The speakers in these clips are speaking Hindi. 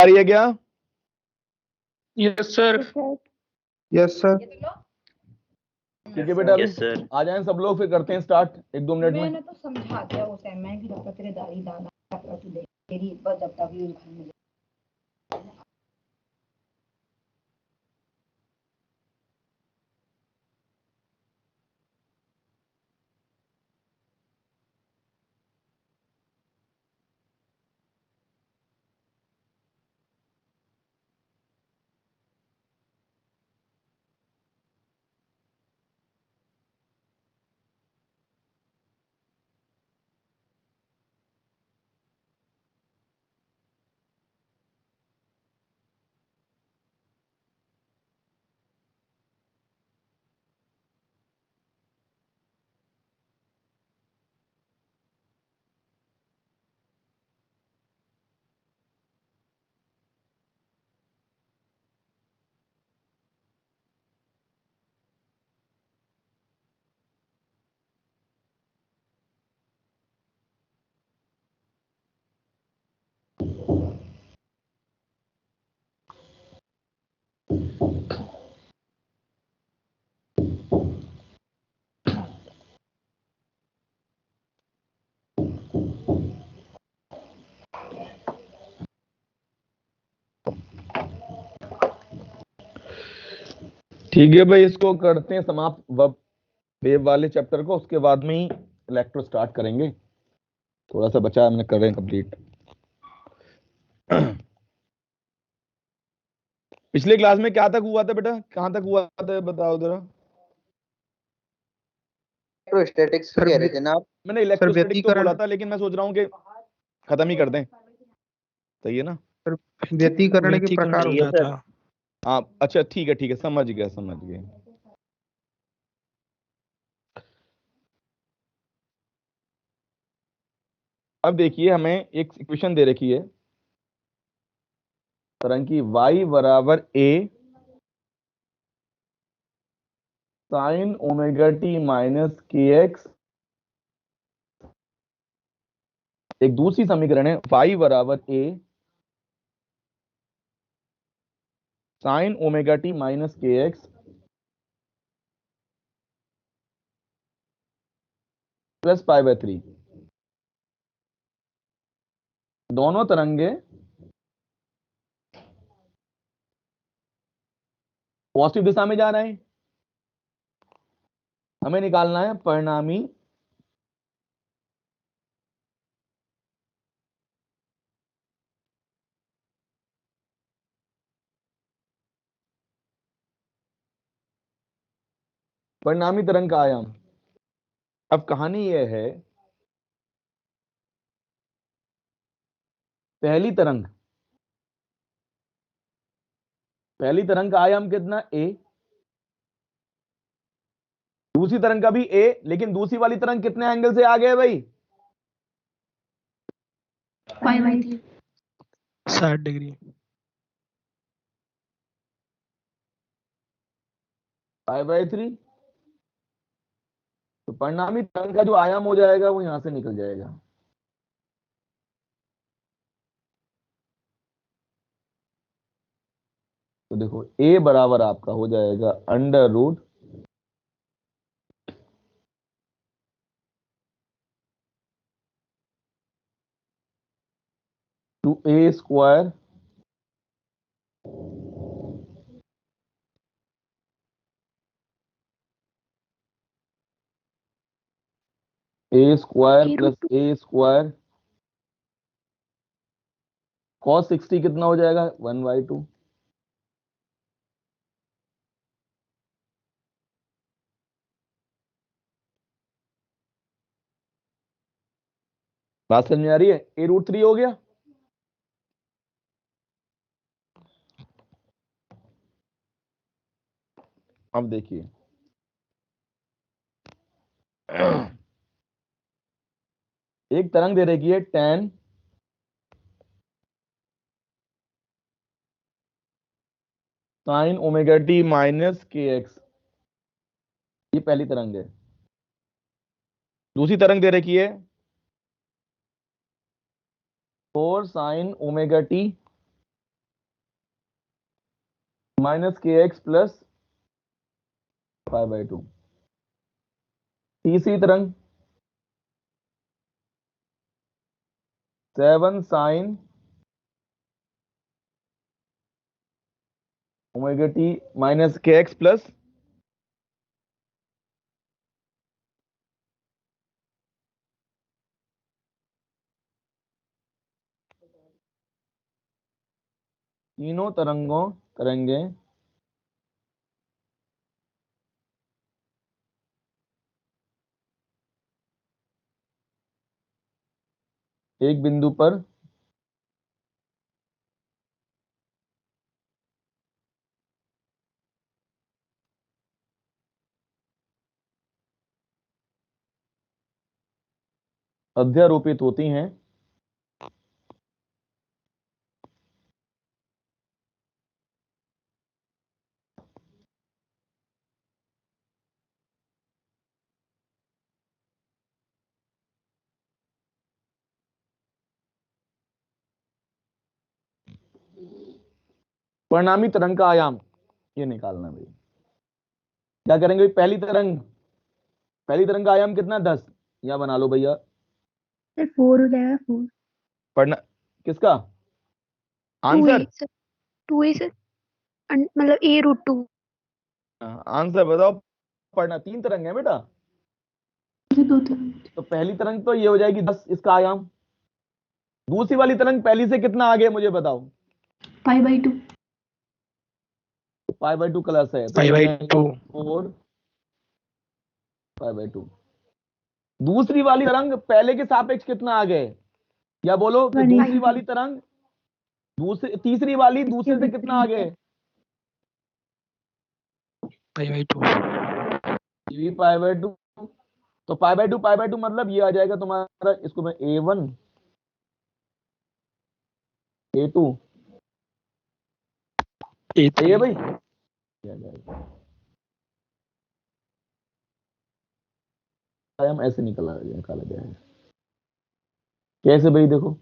आ रही है क्या? Yes sir. Yes sir. ठीक है बेटा, अभी यस सर। आ जाएं सब लोग, फिर करते हैं स्टार्ट 1-2 मिनट में। मैंने तो समझा दिया उसे, मैं कि जब तक तेरे दाढ़ी दाना तू दे तेरी बस जब तक यूज घर में ठीक है भाई, इसको करते हैं समाप्त वेव वाले चैप्टर को, उसके बाद में ही इलेक्ट्रो स्टार्ट करेंगे। थोड़ा सा बचा है, हमने कर रहे हैं कंप्लीट। पिछले क्लास में क्या तक हुआ था बेटा, कहां तक हुआ था बताओ जरा। इलेक्ट्रोस्टैटिक्स कह रहे थे ना आप? मैंने इलेक्ट्रोस्टैटिक तो बोला था, लेकिन मैं सोच रहा हूँ कि खत्म ही कर दें, सही है ना? व्यतिकरण के प्रकार होता था। हाँ अच्छा, ठीक है ठीक है, समझ गया समझ गया। अब देखिए, हमें एक इक्वेशन दे रखी है तरंग की, y बराबर a sine omega T minus के एक्स। एक दूसरी समीकरण है y बराबर a sine omega T minus के एक्स प्लस पाई बाय 3। दोनों तरंगे पॉजिटिव दिशा में जा रहे हैं। हमें निकालना है परिणामी तरंग का आयाम। अब कहानी यह है, पहली तरंग का आयाम कितना, a। दूसरी तरंग का भी a, लेकिन दूसरी वाली तरंग कितने एंगल से आगे है भाई? 60 डिग्री। Pi by 3। तो परिणामी तरंग का जो आयाम हो जाएगा वो यहां से निकल जाएगा। तो देखो a बराबर आपका हो जाएगा under root 2a square plus a square cos 60 कितना हो जाएगा, 1/2। बात समझ में आ रही है? a√3 हो गया। अब देखिए, एक तरंग दे रखी है tan sine omega T minus के एक्स, ये पहली तरंग है। दूसरी तरंग दे रखी है 4 साइन ओमेगा टी माइनस के एक्स प्लस 5/2। तीसरी तरंग 7 साइन ओमेगा टी माइनस के एक्स प्लस तीनों तरंगे एक बिंदु पर अध्यारोपित होती हैं। परिणामी तरंग का आयाम ये निकालना भाई। क्या करेंगे? पहली तरंग का आयाम कितना? 10। या बना लो भैया। सर 4 हो जाएगा 4। पढ़ना किसका 2 आंसर? ए सर 2 ए सर मतलब a√2। आंसर बताओ। पढ़ना 3 तरंग है बेटा। 2 तरंग तो पहली तरंग तो ये हो जाएगी 10 इसका आयाम। दूसरी वाली तरंग पहली से कितना आगे है मुझे बताओ। π/2 π/2 क्लास है तो हो जाएगा 4 π/2। दूसरी वाली तरंग पहले के सापेक्ष कितना आगे है? या बोलो कि 180। दूसरी वाली तरंग तीसरी वाली दूसरे से कितना आगे है? π/2। भी π/2। तो π/2 मतलब ये आ जाएगा तुम्हारा, इसको मैं a1 a2 सही है भाई। ये आ जाएगा। आयाम ऐसे निकाला जाएगा। कैसे भाई? देखो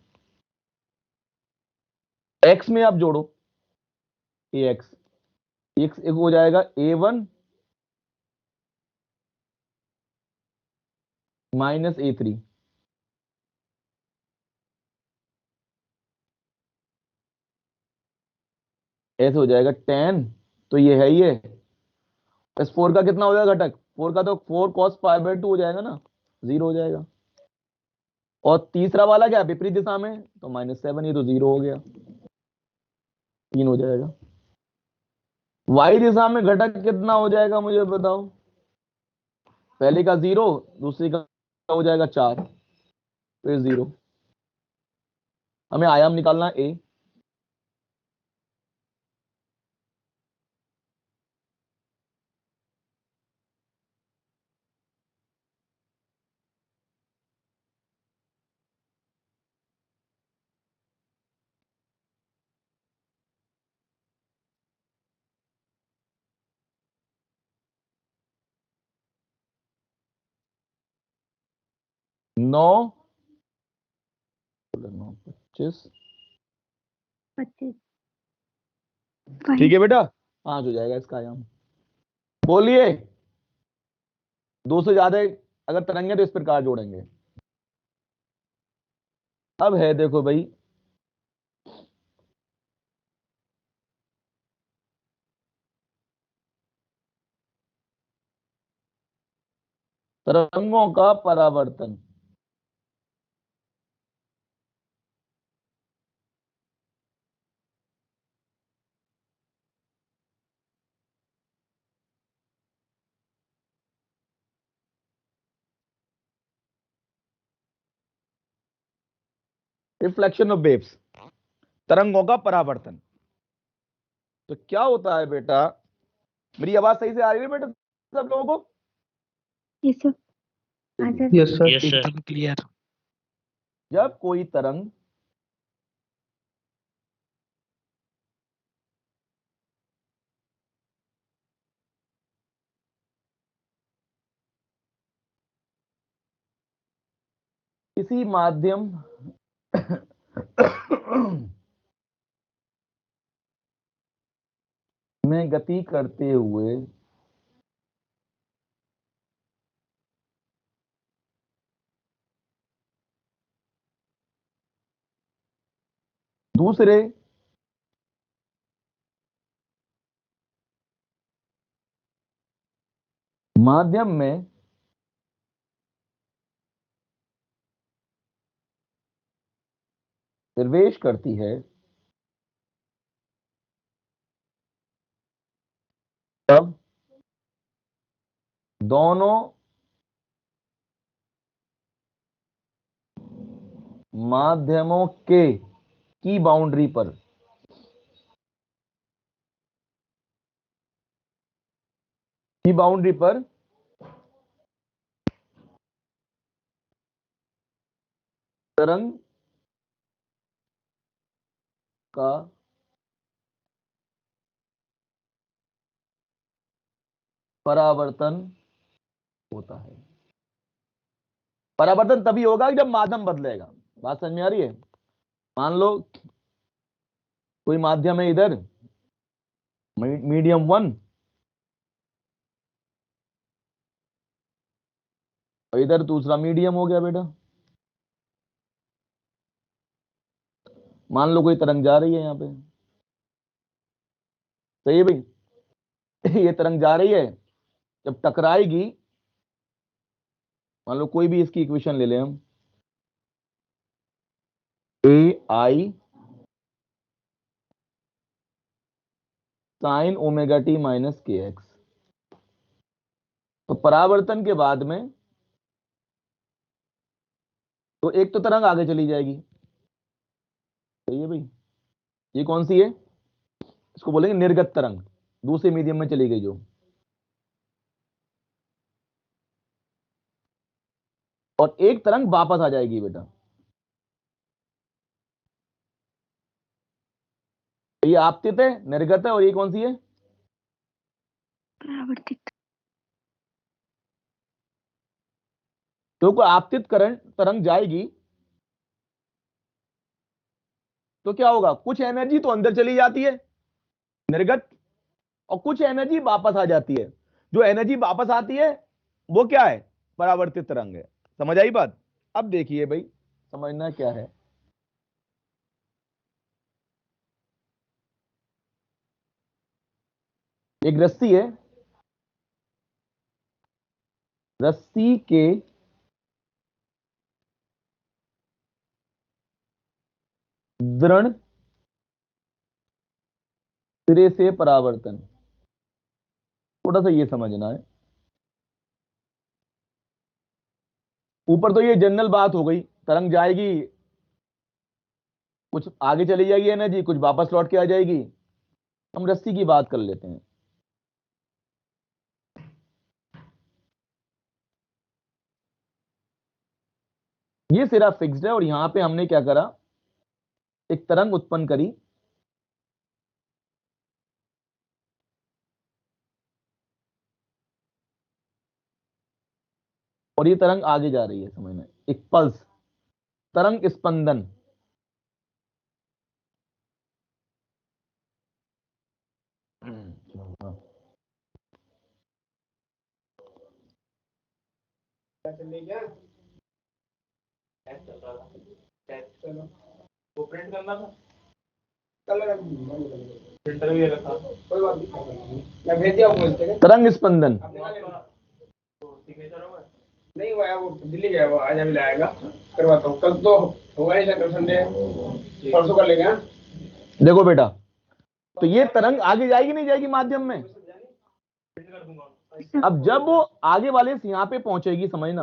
x में आप जोड़ो ax, एक हो जाएगा a1 माइनस a3। ऐसे हो जाएगा 10। तो ये है ये इस 4 का कितना हो जाएगा घटक? 4 का तो 4 cos π/2 हो जाएगा ना, 0 हो जाएगा। और तीसरा वाला क्या विपरीत दिशा में? तो -7, ये तो 0 हो गया, 3 हो जाएगा। y दिशा में घटक कितना हो जाएगा मुझे बताओ। पहले का 0, दूसरी का हो जाएगा 4, फिर 0। हमें आयाम निकालना है a। नौ 25। 25। ठीक है बेटा, 5 हो जाएगा इसका आयाम। बोलिए 2 से ज्यादा अगर तरंगे तो इस प्रकार जोड़ेंगे। अब है देखो भाई, तरंगों का परावर्तन। रिफ्लेक्शन ऑफ वेव्स, तरंगों का परावर्तन। तो क्या होता है बेटा? मेरी आवाज सही से आ रही है बेटा सब लोगों को? Yes sir. हाँ सर। Yes sir. एकदम क्लियर। जब कोई तरंग किसी माध्यम में गति करते हुए दूसरे माध्यम में प्रवेश करती है, तब दोनों माध्यमों के की बाउंड्री पर तरंग का परावर्तन होता है। परावर्तन तभी होगा जब माध्यम बदलेगा। बात समझ में आ रही है? मान लो कोई माध्यम है इधर, मीडियम 1, और इधर दूसरा मीडियम हो गया बेटा। मान लो कोई तरंग जा रही है यहां पे, सही है भाई? ये तरंग जा रही है, जब टकराएगी, मान लो कोई भी इसकी इक्वेशन ले लें हम, ए आई साइन ओमेगा टी माइनस के एक्स। तो परावर्तन के बाद में तो एक तो तरंग आगे चली जाएगी, सही है भाई? ये कौन सी है? इसको बोलेंगे निर्गत तरंग, दूसरे मीडियम में चली गई जो। और एक तरंग वापस आ जाएगी बेटा। तो ये आपतित है, निर्गत है, और ये कौन सी है? परावर्तित। तो कोई आपतित करंट तरंग जाएगी तो क्या होगा? कुछ एनर्जी तो अंदर चली जाती है, निर्गत, और कुछ एनर्जी वापस आ जाती है। जो एनर्जी वापस आती है वो क्या है? परावर्तित तरंग है। समझ आई बात? अब देखिए भाई, समझना क्या है। एक रस्सी है, रस्सी के दृढ़ सिरे से परावर्तन, थोड़ा सा ये समझना है। ऊपर तो ये जनरल बात हो गई, तरंग जाएगी, कुछ आगे चली जाएगी एनर्जी, कुछ वापस लौट के आ जाएगी। हम रस्सी की बात कर लेते हैं। ये सिरा फिक्स्ड है और यहां पे हमने क्या करा? एक तरंग उत्पन्न करी, और ये तरंग आगे जा रही है, समझना, एक पल्स, तरंग स्पंदन। तरंग स्पंदन। नहीं वो दिल्ली गया, वो आज अभी लाएगा, करवाता हूँ। कल तो होगा ही सैटरडे संडे, परसों कर लेंगे। देखो बेटा, तो ये तरंग आगे जाएगी नहीं जाएगी माध्यम में? अब जब वो आगे वाले से यहां पे पहुंचेगी, समझना,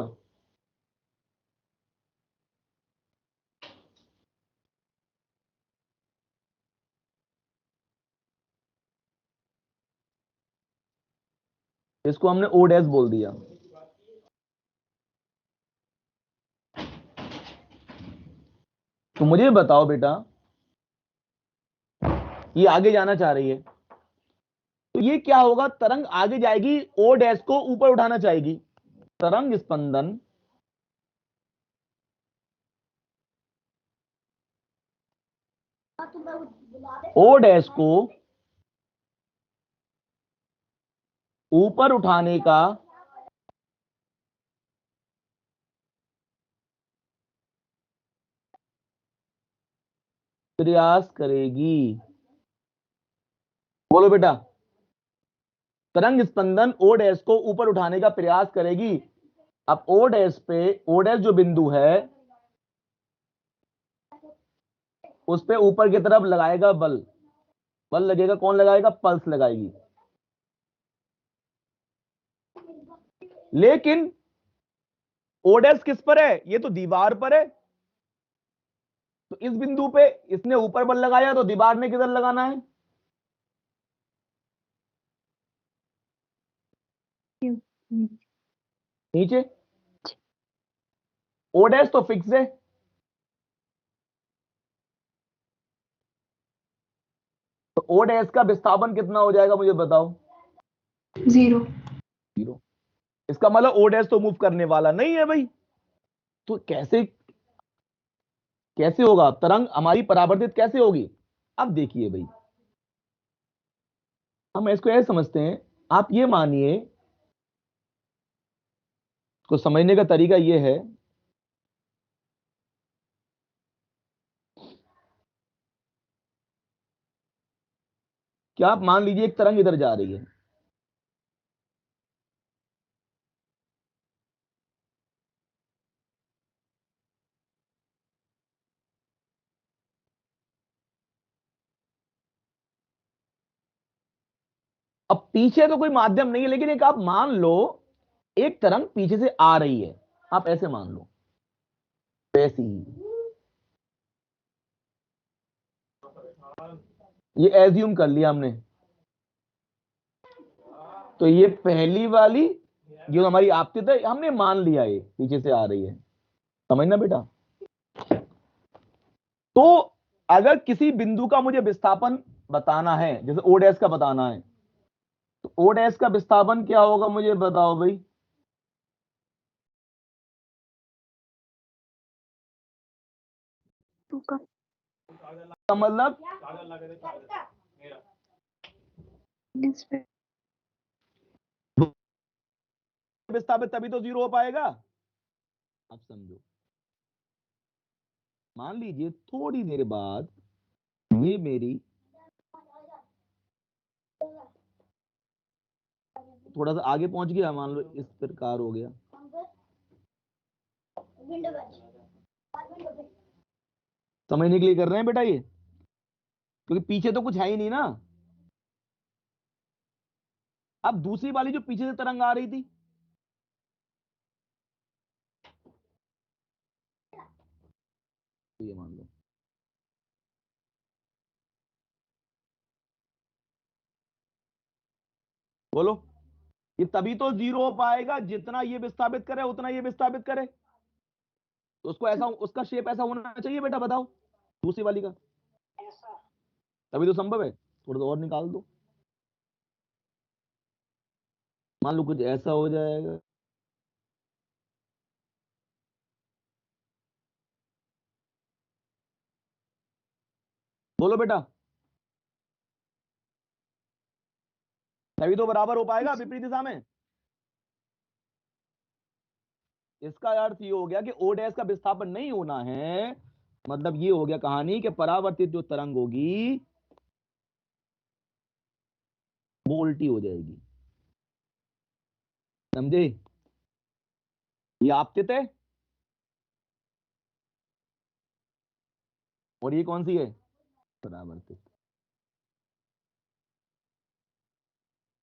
इसको हमने ओ डैश बोल दिया। तो मुझे बताओ बेटा, ये आगे जाना चाह रही है, तो ये क्या होगा? तरंग आगे जाएगी, ओ डैश को ऊपर उठाना चाहेगी। तरंग स्पंदन ओ डैश को ऊपर उठाने का प्रयास करेगी। बोलो बेटा, तरंग स्पंदन ओ डैश को ऊपर उठाने का प्रयास करेगी। अब ओ डैश पे, ओ डैश जो बिंदु है उस पे ऊपर की तरफ लगाएगा बल। बल लगेगा, कौन लगाएगा? पल्स लगाएगी। लेकिन ओ डैश किस पर है? ये तो दीवार पर है। तो इस बिंदु पे इसने ऊपर बल लगाया, तो दीवार ने किधर लगाना है? नीचे। ओ डैश तो फिक्स है। तो ओ डैश का विस्थापन कितना हो जाएगा, मुझे बताओ? 0। 0। इसका मतलब ओ डैश तो मूव करने वाला नहीं है भाई। तो कैसे कैसे होगा तरंग हमारी परावर्तित कैसे होगी? अब देखिए भाई, हम इसको ऐसे समझते हैं। आप ये मानिए, को समझने का तरीका ये है कि आप मान लीजिए एक तरंग इधर जा रही है, अब पीछे तो कोई माध्यम नहीं है, लेकिन एक आप मान लो एक तरंग पीछे से आ रही है। आप ऐसे मान लो, वैसी ही ये एज्यूम कर लिया हमने। तो ये पहली वाली जो हमारी आपतित है, हमने मान लिया ये पीछे से आ रही है। समझना बेटा। तो अगर किसी बिंदु का मुझे विस्थापन बताना है, जैसे ओ डैश का बताना है, तो ओ डैश का विस्थापन क्या होगा, मुझे बताओ भाई? का मतलब विस्थापित तभी तो 0 हो पाएगा। अब समझो, मान लीजिए थोड़ी देर बाद ये मेरी, थोड़ा सा आगे पहुंच गया, मान लो इस प्रकार हो गया। समझने के लिए कर रहे हैं बेटा ये, क्योंकि पीछे तो कुछ है ही नहीं ना। अब दूसरी वाली जो पीछे से तरंग आ रही थी, तो ये मान लो बोलो, ये तभी तो 0 हो पाएगा जितना ये विस्थापित करे उतना ये विस्थापित करे। तो उसको ऐसा, उसका शेप ऐसा होना चाहिए बेटा, बताओ दूसरी वाली का। तभी तो संभव है। थोड़ा सा और निकाल दो, मान लो कुछ ऐसा हो जाएगा। बोलो बेटा, तभी तो बराबर हो पाएगा विपरीत दिशा में। इसका अर्थ ये हो गया कि ओ डैश का विस्थापन नहीं होना है। मतलब ये हो गया कहानी कि परावर्तित जो तरंग होगी वो उल्टी हो जाएगी। समझे? ये आपतित है और ये कौन सी है? परावर्तित।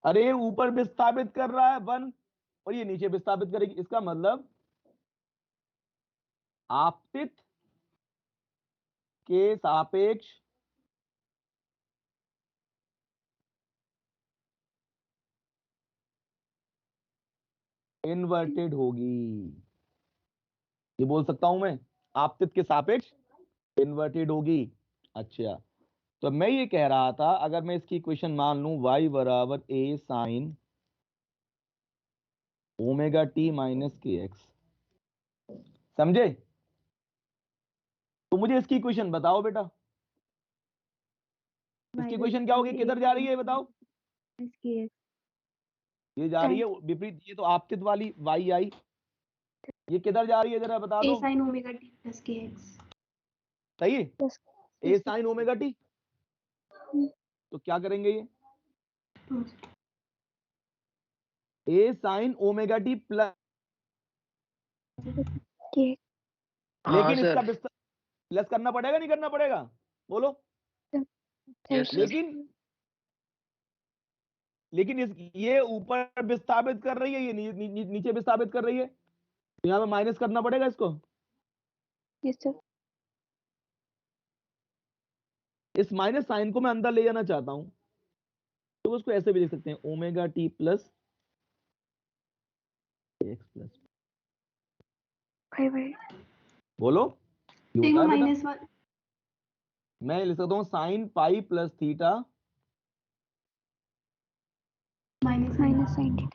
अरे ऊपर विस्थापित कर रहा है 1 और ये नीचे विस्थापित करेगी। इसका मतलब आपतित के सापेक्ष इन्वर्टेड होगी। ये बोल सकता हूं मैं, आपतित के सापेक्ष इन्वर्टेड होगी। अच्छा, तो मैं ये कह रहा था, अगर मैं इसकी इक्वेशन मान लूं y बराबर a sine omega T minus के एक्स, समझे? तो मुझे इसकी इक्वेशन बताओ बेटा, इसकी इक्वेशन क्या होगी, किधर जा रही है ये बताओ? ये जा रही है विपरीत, ये तो आपतित वाली वाई आई, ये किधर जा रही है जरा बता ए दो। साइन ओमेगा टी प्लस के एक्स सही है, प्लस ए साइन ओमेगा टी। तो क्या करेंगे ये, ए साइन ओमेगा टी प्लस, के लेकिन सर। इसका विस्तार प्लस करना पड़ेगा नहीं करना पड़ेगा, बोलो। Yes sir. लेकिन लेकिन ये ऊपर विस्थापित कर रही है, ये नीचे विस्थापित कर रही है, तो यहाँ पे माइनस करना पड़ेगा इसको। यस सर इस माइनस साइन को मैं अंदर ले जाना चाहता हूं, तो उसको ऐसे भी लिख सकते हैं, omega T plus x plus, 5/8 बोलो ये होता सिग्मा है बेटा। माइनस 1 मैं लिख सकता हूँ sine pi plus theta, minus sine theta.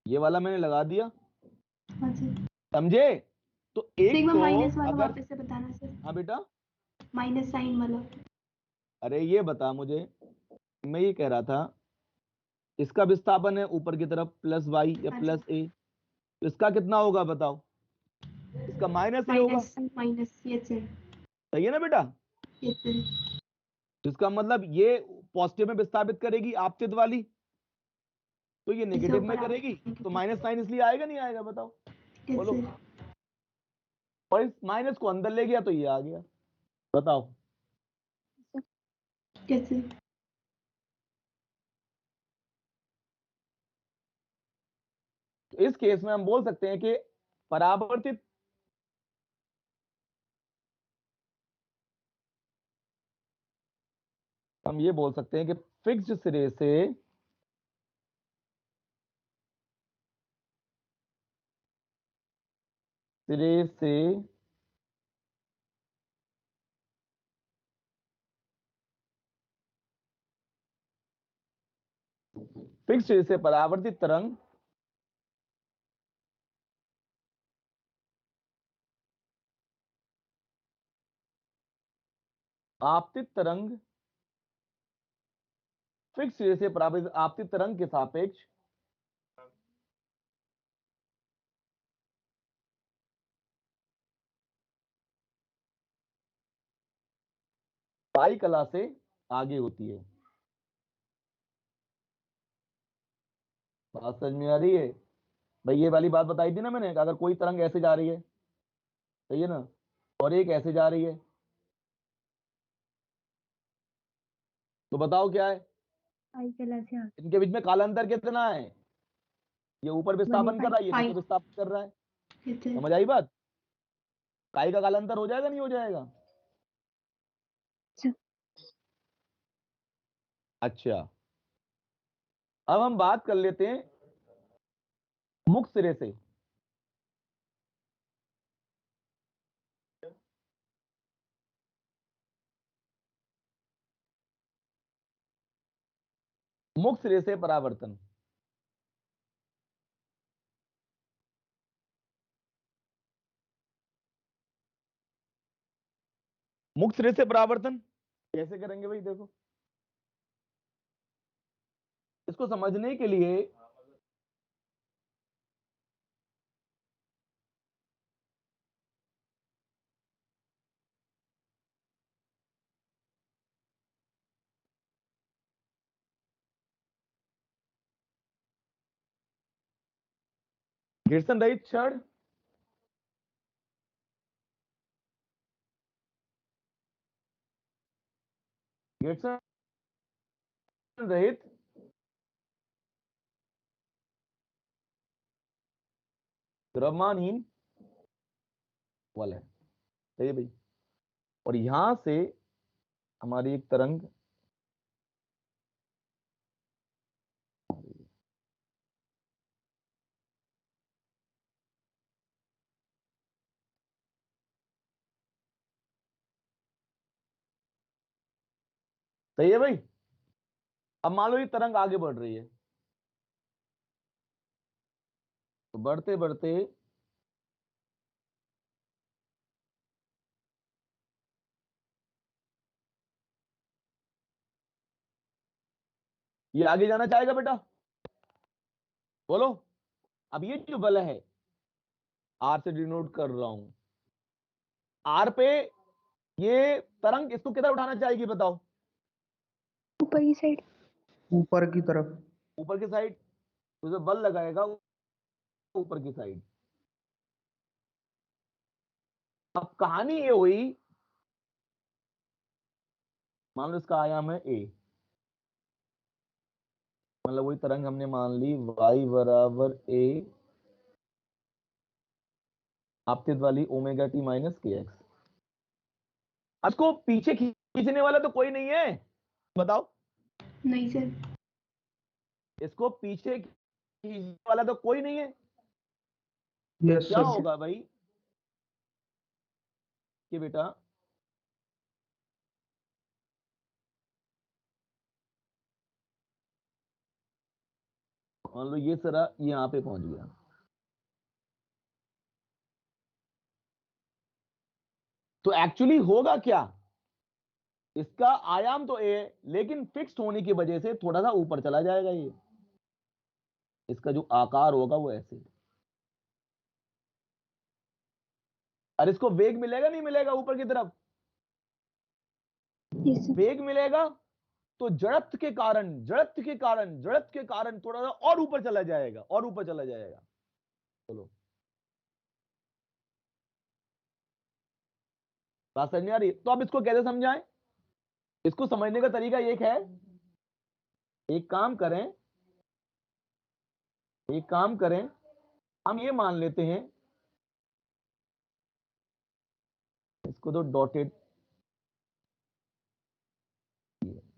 ये वाला मैंने लगा दिया, हाँ सर समझे। तो एक सिग्मा तो माइनस वाला अगर, वापस से बताना सर, हाँ बेटा, माइनस साइन वाला। अरे ये बता मुझे, मैं ये कह रहा था, इसका विस्थापन है ऊपर की तरफ प्लस वाई या हाँ प्लस सर ए, तो इसका कितना होगा बताओ, इसका माइनस ए होगा, माइनस माइनस यस सर सही है ना बेटा। यस सर इसका मतलब ये पॉजिटिव में विस्थापित करेगी आपतित वाली, तो ये इससे नेगेटिव में ऊपर आप करेगी, तो माइनस साइन इसलिए आएगा नहीं आएगा बताओ, यस बोलो। सर और इस माइनस को अंदर ले गया तो ये आ गया, बताओ। यस सर तो इस केस में हम बोल सकते हैं कि परावर्तित हम ये बोल सकते हैं कि फिक्स्ड सिरे से फिक्स्ड सिरे से परावर्तित तरंग आपतित तरंग, फिक्स्ड सिरे से परावर्तित आपतित तरंग के सापेक्ष पाई कला से आगे होती है। बात समझ में आ रही है भाई, ये वाली बात बताई थी ना मैंने कि अगर कोई तरंग ऐसे जा रही है, सही है ना, और एक ऐसे जा रही है, तो बताओ क्या है, पाई कला से आगे इनके बीच में कालांतर कितना है, ये ऊपर विस्थापन कर रहा है, ये नीचे फाइव विस्थापन कर रहा है, यस सर समझ आई बात। काई का कालांतर हो जाएगा नहीं हो जाएगा। अच्छा, अब हम बात कर लेते हैं मुक्त सिरे से। मुक्त सिरे से परावर्तन, मुक्त सिरे से परावर्तन कैसे करेंगे भाई, देखो इसको समझने के लिए घर्षण रहित क्षण, घर्षण रहित द्रव्यमानहीन बल है, सही है भाई। और यहां से हमारी एक तरंग, सही है भाई। अब मान लो ये तरंग आगे बढ़ रही है, तो बढ़ते बढ़ते ये आगे जाना चाहेगा बेटा, बोलो। अब ये जो बल है, आर से डिनोट कर रहा हूं, आर पे ये तरंग इसको किधर उठाना चाहेगी बताओ? ऊपर की साइड। ऊपर की तरफ। ऊपर की साइड। तो जो बल लगाएगा ऊपर की साइड। अब कहानी ये हुई, मान लो इसका आयाम है ए, मतलब वही तरंग हमने मान ली y बराबर ए आपतित वाली ओमेगा टी माइनस के एक्स। अब इसको पीछे खींचने वाला तो कोई नहीं है, बताओ। नहीं सर। इसको पीछे खींचने वाला तो कोई नहीं है। यस क्या सर। होगा भाई कि बेटा मान लो ये सारा यहाँ पे पहुंच गया, तो एक्चुअली होगा क्या, इसका आयाम तो ए लेकिन फिक्स्ड होने की वजह से थोड़ा सा ऊपर चला जाएगा ये, इसका जो आकार होगा वो ऐसे। और इसको वेग मिलेगा नहीं मिलेगा ऊपर की तरफ? Yes sir. वेग मिलेगा तो जड़त्व के कारण थोड़ा सा और ऊपर चला जाएगा, और ऊपर चला जाएगा। चलो बात समझ में आ रही है? तो अब इसको कैसे समझाएं? इसको समझने का तरीका एक है, एक काम करें, एक काम करें, हम ये मान लेते हैं, इसको तो डॉटेड,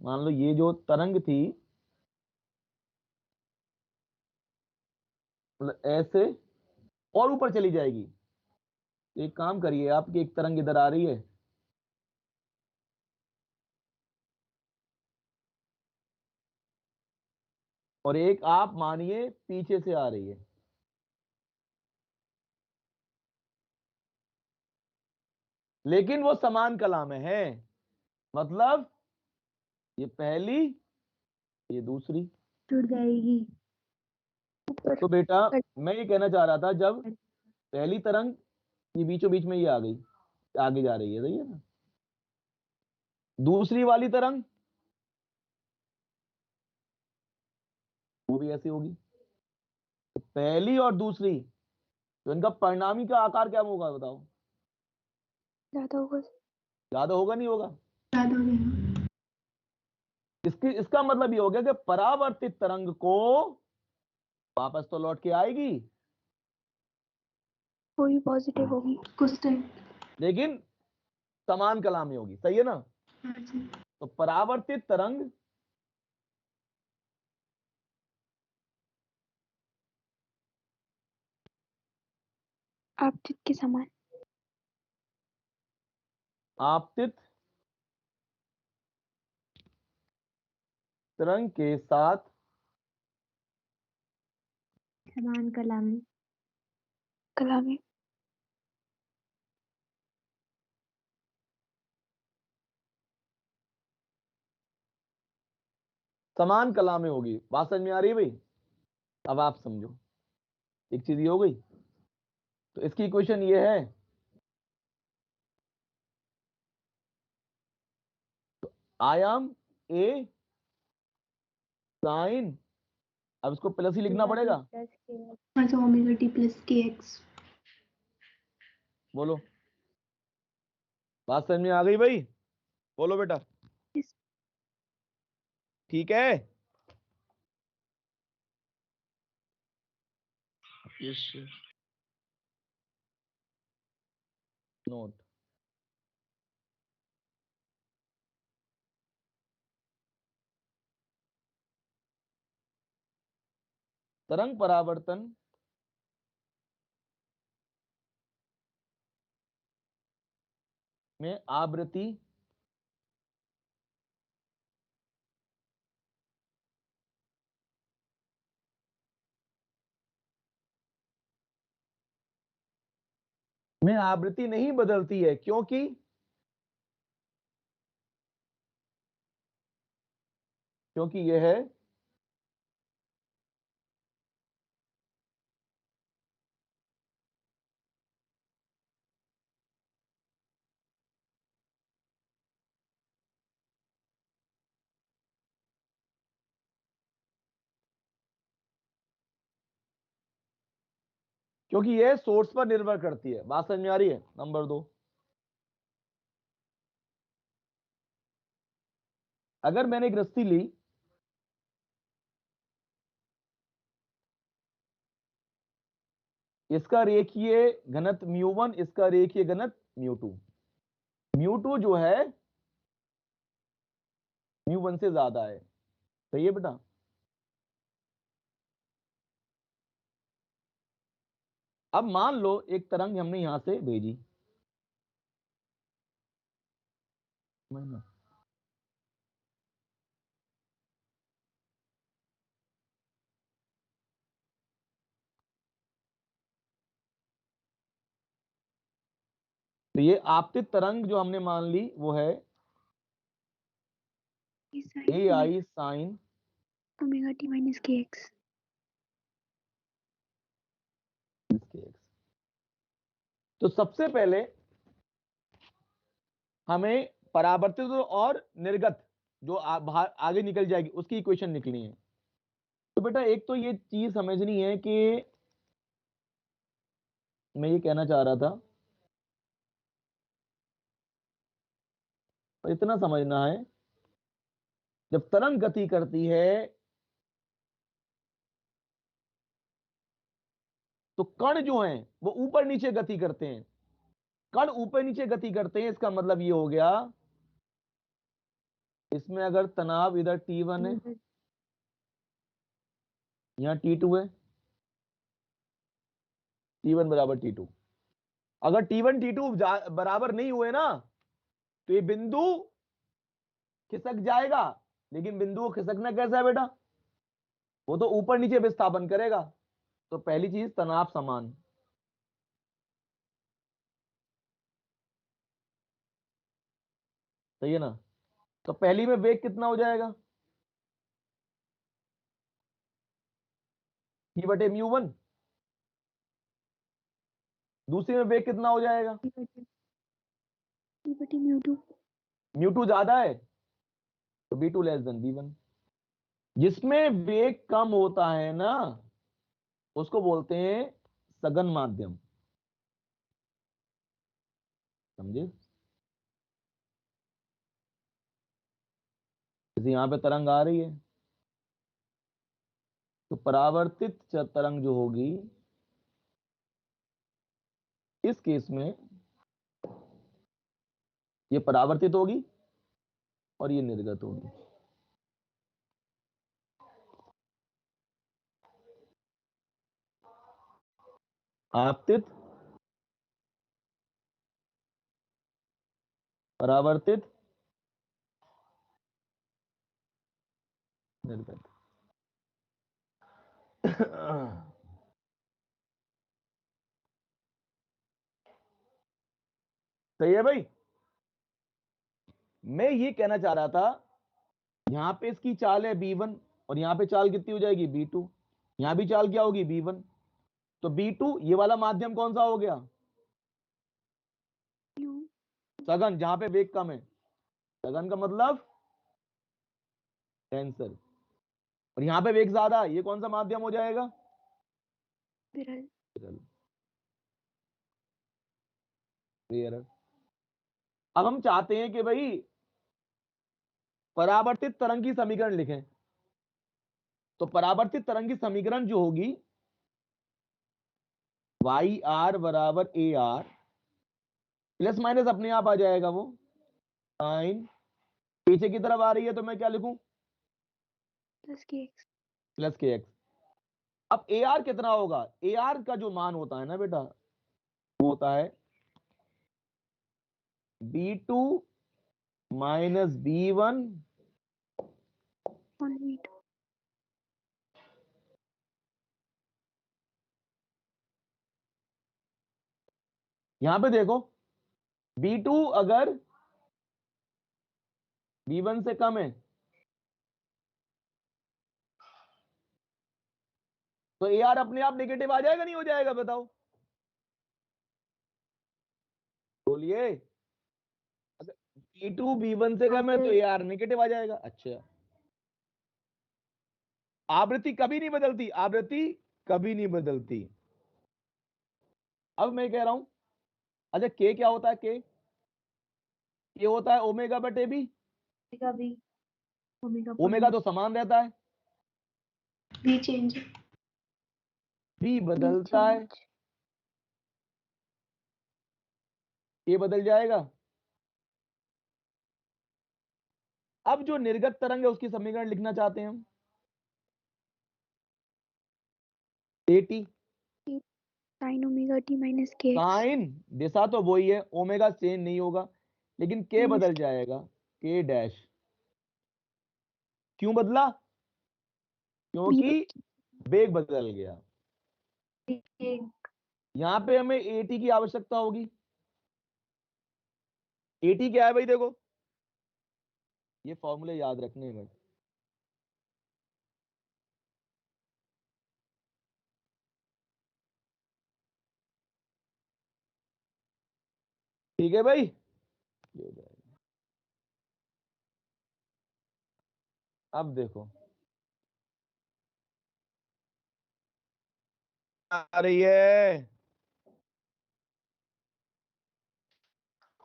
मान लो ये जो तरंग थी मतलब ऐसे और ऊपर चली जाएगी। तो एक काम करिए, आपकी एक तरंग इधर आ रही है, और एक आप मानिए पीछे से आ रही है। लेकिन वो समान कला में है, मतलब ये पहली, ये दूसरी। जुड़ जाएगी ऊपर। तो बेटा मैं ये कहना चाह रहा था, जब पहली तरंग ये बीचों बीच में ये आ गई, आगे जा रही है, सही है ना? दूसरी वाली तरंग वो भी ऐसी होगी। तो पहली और दूसरी, तो इनका परिणामी का आकार क्या होगा बताओ? ज्यादा होगा। ज्यादा होगा नहीं होगा? ज्यादा हो जाएगा। इसका मतलब ये हो गया कि परावर्तित तरंग को वापस तो लौट के आएगी, वो भी पॉजिटिव होगी कुछ टाइम। लेकिन समान कला में होगी, सही है ना? तो परावर्तित तरंग आपतित के समान। आपतित तरंग के साथ समान कला में। कला में। समान कला में होगी। बात समझ में आ रही है भाई? अब आप समझो, एक चीज ये हो गई। तो इसकी इक्वेशन ये है, आयाम ए साइन, अब इसको प्लस ही लिखना पड़ेगा। अच्छा ओमेगा टी प्लस के एक्स। बोलो, बात समझ में आ गई भाई? बोलो बेटा, Yes. ठीक है? Yes sir. नोट, तरंग परावर्तन में आवृत्ति में आवृत्ति नहीं बदलती है, क्योंकि यह है क्योंकि ये सोर्स पर निर्भर करती है। बात समझ में आ रही है? नंबर 2, अगर मैंने एक रस्सी ली, इसका रेखीय घनत्व μ1, इसका रेखीय घनत्व μ2, μ2 जो है μ1 से ज्यादा है। सही है बेटा? अब मान लो एक तरंग हमने यहां से भेजी, तो ये आपतित तरंग जो हमने मान ली वो है ये ए sin आई sine omega t minus kx। तो सबसे पहले हमें परावर्तित और निर्गत जो बाहर आगे निकल जाएगी उसकी इक्वेशन निकलनी है। तो बेटा एक तो ये चीज समझनी है कि मैं ये कहना चाह रहा था, और इतना समझना है, जब तरंग गति करती है तो कण जो हैं वो ऊपर नीचे गति करते हैं। कण ऊपर नीचे गति करते हैं, इसका मतलब ये हो गया, इसमें अगर तनाव इधर T1 है, यहां T2 है, T1 बराबर T2। अगर T1 T2 बराबर नहीं हुए ना, तो ये बिंदु खिसक जाएगा। लेकिन बिंदु को खिसकना कैसा है बेटा? वो तो ऊपर नीचे विस्थापन करेगा। तो पहली चीज, तनाव समान। सही है ना? तो पहली में वेग कितना हो जाएगा? P/μ1। दूसरी में वेग कितना हो जाएगा? p/μ2। μ2 ज्यादा है तो B2 लेस देन B1। जिसमें वेग कम होता है ना, उसको बोलते हैं सघन माध्यम। समझे? जैसे यहां पे तरंग आ रही है, तो परावर्तित तरंग जो होगी इस केस में ये परावर्तित होगी और ये निर्गत होगी। आपतित, परावर्तित, निर्गत। सही है भाई? मैं ये कहना चाह रहा था, यहां पे इसकी चाल है B1 और यहां पे चाल कितनी हो जाएगी? B2। यहां भी चाल क्या होगी? B1। तो B2 ये वाला माध्यम कौन सा हो गया? सघन, जहां पे वेग कम है। सघन का मतलब टेंसर। और यहां पे वेग ज्यादा है, ये कौन सा माध्यम हो जाएगा? विरल। विरल। रेयर। अब हम चाहते हैं कि भाई परावर्तित तरंग की समीकरण लिखें। तो परावर्तित तरंग की समीकरण जो होगी, वाई आर बराबर ए आर, प्लस माइनस अपने आप आ जाएगा वो, साइन पीछे की तरफ आ रही है तो मैं क्या लिखूं? Plus kx। प्लस के एक्स। अब ए आर कितना होगा? ए आर का जो मान होता है ना बेटा, वो होता है B2 minus B1 on v2। यहां पे देखो, B2 अगर B1 से कम है तो ए आर अपने आप नेगेटिव आ जाएगा, नहीं हो जाएगा? बताओ, बोलिए। अगर B2 B1 से कम है तो ए आर नेगेटिव आ जाएगा। अच्छा, आवृत्ति कभी नहीं बदलती, आवृत्ति कभी नहीं बदलती। अब मैं कह रहा हूं, अच्छा के क्या होता है, के होता है ओमेगा बटे बी। ओमेगा भी, ओमेगा ओमेगा पॉइंट तो समान रहता है, भी चेंज, बी भी बदलता है, चेंज। के बदल जाएगा। अब जो निर्गत तरंग है उसकी समीकरण लिखना चाहते हैं हम, eighty. Sine omega T minus के एक्स साइन दिशा तो वही है, ओमेगा चेंज नहीं होगा, लेकिन के माइनस बदल जाएगा, के डैश। क्यों बदला? बी क्योंकि वेग बदल गया। यहां पे हमें एटी की आवश्यकता होगी। एटी क्या है भाई, देखो ये फॉर्मूले याद रखने में। ठीक है भाई, ये हो जाएगा। अब देखो आ रही है,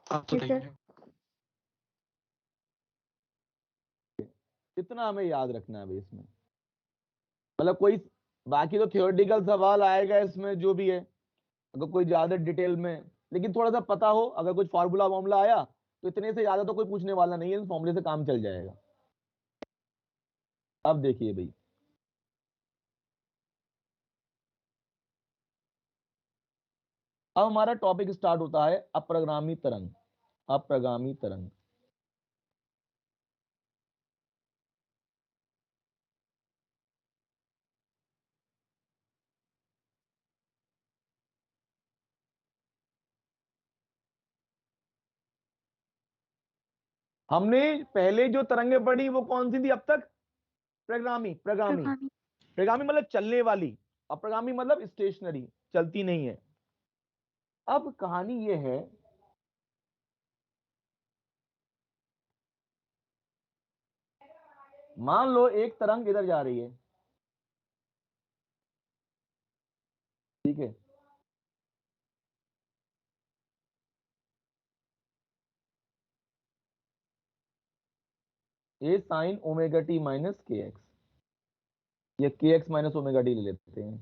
आप यस सर। बताइए। कितना हमें याद रखना है भाई इसमें, मतलब कोई, बाकी तो थियोरेटिकल सवाल आएगा इसमें जो भी है, अगर कोई ज्यादा डिटेल में, लेकिन थोड़ा सा पता हो, अगर कुछ फार्मूला वार्मूला आया तो इतने से ज्यादा तो कोई पूछने वाला नहीं है, इस फॉर्मूले से काम चल जाएगा। अब देखिए भाई, अब हमारा टॉपिक स्टार्ट होता है अप्रगामी तरंग। अप्रगामी तरंग, हमने पहले जो तरंगे पढ़ी वो कौन सी थी अब तक? प्रगामी, प्रगामी। प्रगामी। प्रगामी मतलब चलने वाली, अप्रगामी मतलब स्टेशनरी, चलती नहीं है। अब कहानी ये है, मान लो एक तरंग इधर जा रही है, ठीक है, ए साइन ओमेगा टी माइनस के एक्स, या के एक्स माइनस ओमेगा टी ले लेते हैं।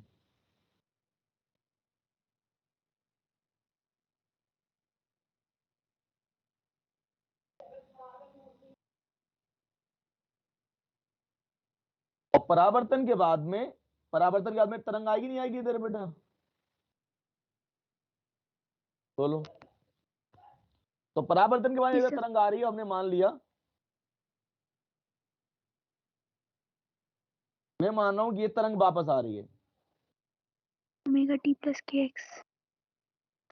और परावर्तन के बाद में, परावर्तन के बाद में तरंग आएगी नहीं आएगी इधर बेटा, बोलो। तो परावर्तन के बाद यस इधर सर। तरंग आ रही है, हमने मान लिया, मैं मान रहा हूं कि ये तरंग वापस आ रही है। ओमेगा टी प्लस के एक्स।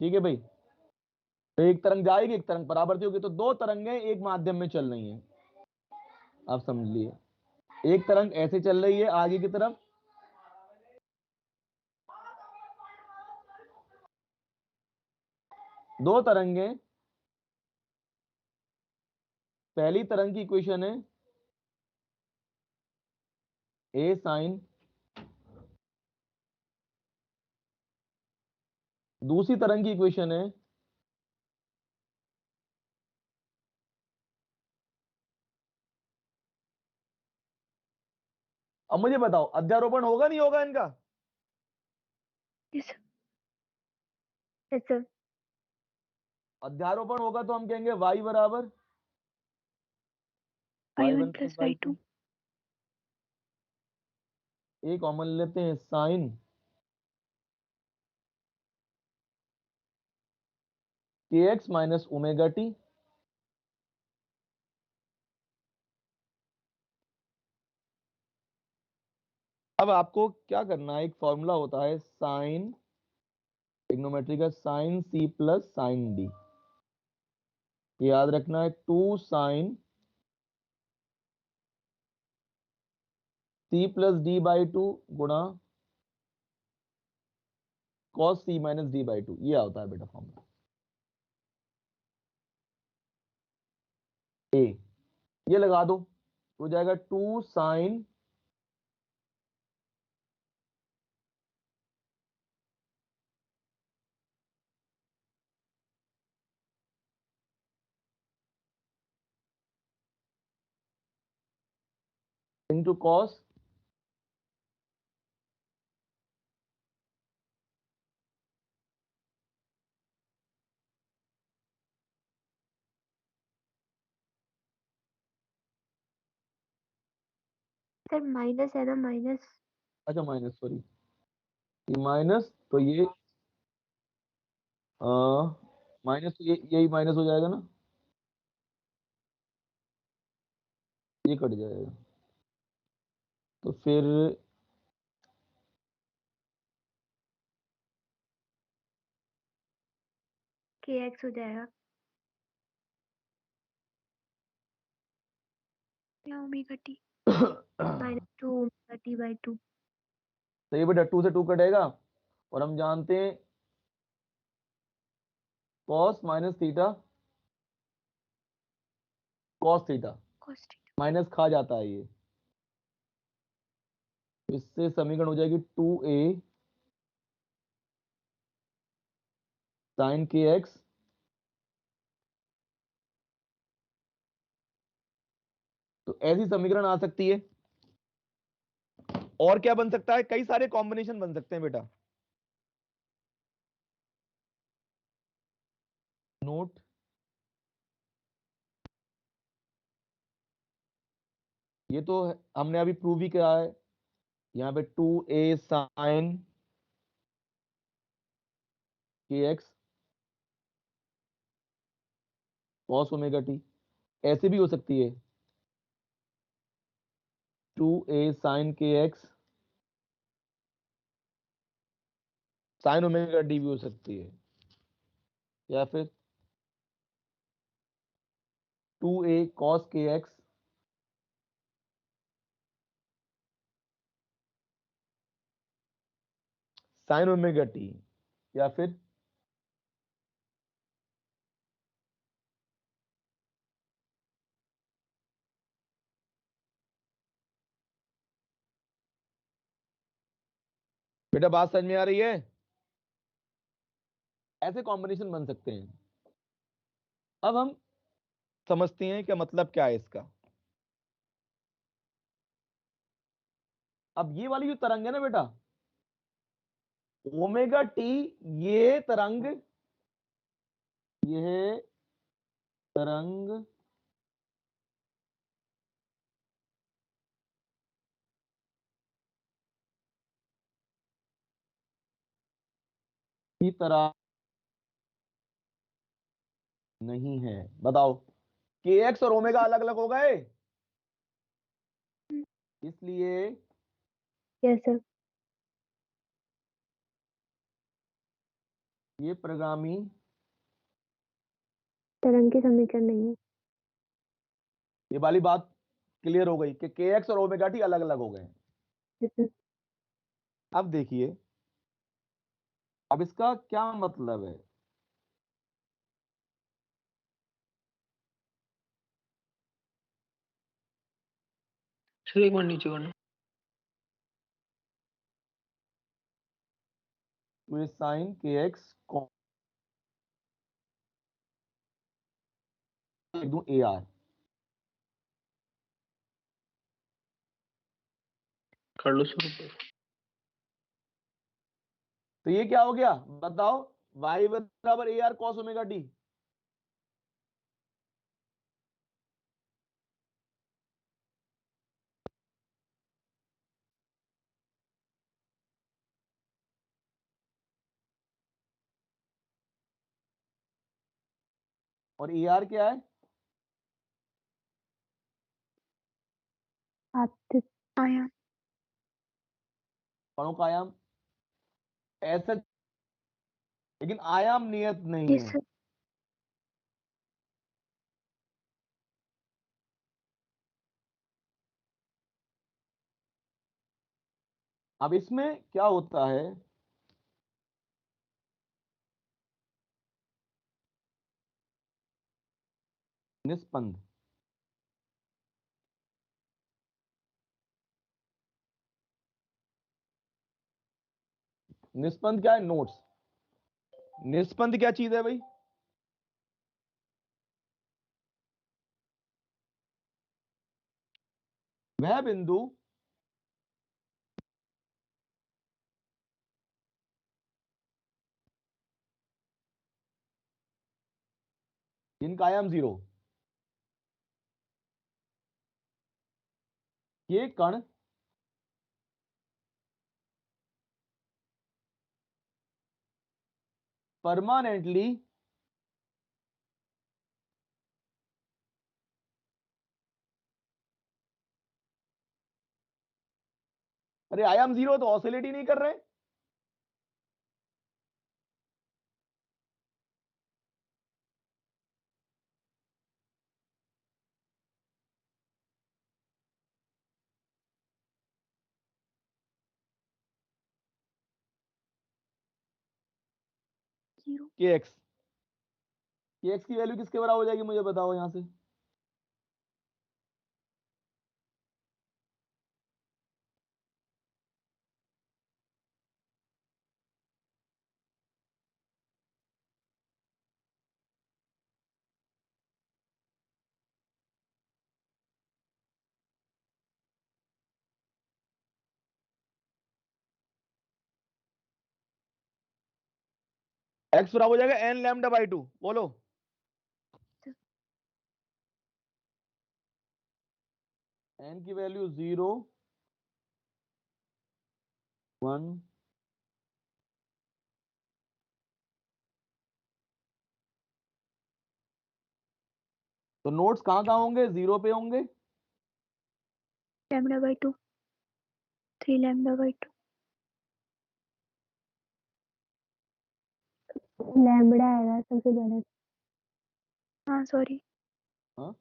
ठीक है भाई, तो एक तरंग जाएगी, एक तरंग परावर्तित होगी, तो दो तरंगें एक माध्यम में चल रही हैं। आप समझ लिए, एक तरंग ऐसे चल रही है आगे की तरफ, दो तरंगें, पहली तरंग की इक्वेशन है ए साइन, दूसरी तरंग की इक्वेशन है अब मुझे बताओ अध्यारोपण होगा नहीं होगा इनका? Yes sir. Yes sir. अध्यारोपण होगा तो हम कहेंगे y बराबर Y Y one one plus plus Y Y two. Two. एक कॉमन लेते हैं, साइन के एक्स माइनस ओमेगा टी। अब आपको क्या करना है, एक फॉर्मूला होता है साइन, ट्रिग्नोमेट्री का, sine C plus sine D, याद रखना है, two sine C plus D by two गुणा cos C minus D by two, ये होता है बेटा फॉर्मूला। ए, ये लगा दो, हो जाएगा two sine into cos sir minus है ना, माइनस। अच्छा माइनस, सॉरी, ये माइनस, तो ये माइनस, तो ये यही माइनस हो जाएगा ना, ये कट जाएगा, तो फिर के एक्स हो जाएगा या omega T minus 2 omega T by 2। तो ये बेटा 2 से 2 कटेगा, और हम जानते हैं cos minus theta, cos theta cos theta. Minus खा जाता है ये, इससे समीकरण हो जाएगी 2a साइन के एक्स, तो ऐसी समीकरण आ सकती है। और क्या बन सकता है, कई सारे कॉम्बिनेशन बन सकते हैं बेटा। नोट, ये तो हमने अभी प्रूव ही किया है, यहाँ पे 2a साइन के एक्स कॉस ओमेगा टी, ऐसे भी हो सकती है 2a साइन के एक्स साइन ओमेगा टी भी हो सकती है, या फिर 2a कॉस के एक्स साइन ओमेगा टी, या फिर बेटा बात समझ में आ रही है, ऐसे कॉम्बिनेशन बन सकते हैं। अब हम समझते हैं कि मतलब क्या है इसका। अब ये वाली जो तरंग है ना बेटा, ओमेगा टी, ये तरंग, यह तरंग की तरह नहीं है। बताओ, के एक्स और ओमेगा अलग अलग हो गए, इसलिए यस सर। ये प्रगामी तरंग की समीकरण नहीं है। ये वाली बात क्लियर हो गई कि के एक्स और ओमेगा टी अलग अलग हो गए हैं। Yes, sir। अब देखिए, अब इसका क्या मतलब है। सर एक बार नीचे करना। तो ये साइन के एक्स लिख दूं ए आर, कर लो शुरू कर। तो ये क्या हो गया बताओ, वाई बराबर A R cos omega T. और ए आर क्या है, आपतित आयाम। कणों का आयाम, ऐसा, लेकिन आयाम नियत नहीं यस है। सर। अब इसमें क्या होता है, निस्पंद, निस्पंद क्या है, नोट्स, निस्पंद क्या चीज है भाई, वह बिंदु जिनका आयाम 0, ये कण परमानेंटली अरे आयाम 0 तो ऑसिलेट ही नहीं कर रहे। जीरो। के एक्स की वैल्यू किसके बराबर हो जाएगी मुझे बताओ यहां से। एक्स बराबर हो जाएगा एन लैम्डा बाई 2, बोलो। एन की वैल्यू 0, 1, तो नोट्स कहां कहां होंगे, 0 पे होंगे। Lambda by 2, 3 lambda by 2। Lambda आएगा सबसे बड़ा। हाँ सॉरी हाँ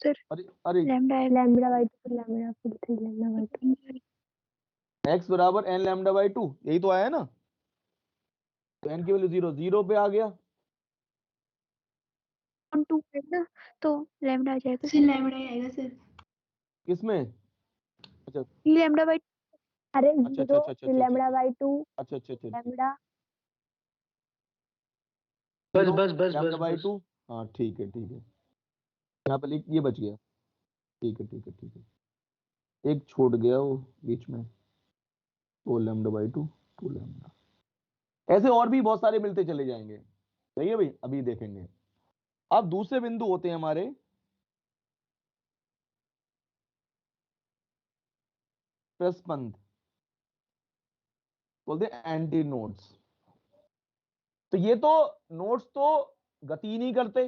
सर, अरे अरे लैम्डा है। लैम्बडा बाई 2 फिर लैम्बडा फिर 3 लैम्बडा बाई 2। एक्स बराबर एन लैम्डा बाई 2, यही तो आया है ना। तो एन की वैल्यू 0, 0 पे आ गया। 2 है ना, तो लैम्डा आ जाएगा सर लैम्बडा ही आएगा सर। किसमें? अच्छा लैम्डा बाई। अरे अच्छा अच्छा 0 अच्छा अच्छा फिर अच्छा अच्छा लैम्बडा बाई 2 अच्छा अच्छा अच्छा अच्छा। लैम्बडा। बस 0 बस बस लैम्डा बस बाई बस 2। हाँ ठीक है ठीक है, यहाँ पे ये बच गया। ठीक है ठीक है ठीक है, एक छूट गया वो बीच में। 2 लैम्डा बाई 2, 2 लैम्डा, ऐसे और भी बहुत सारे मिलते चले जाएंगे। सही है भाई, अभी देखेंगे। अब दूसरे बिंदु होते हैं हमारे प्रस्पंद, बोलते हैं एंटी नोड्स। तो ये तो नोड्स तो गति ही नहीं करते,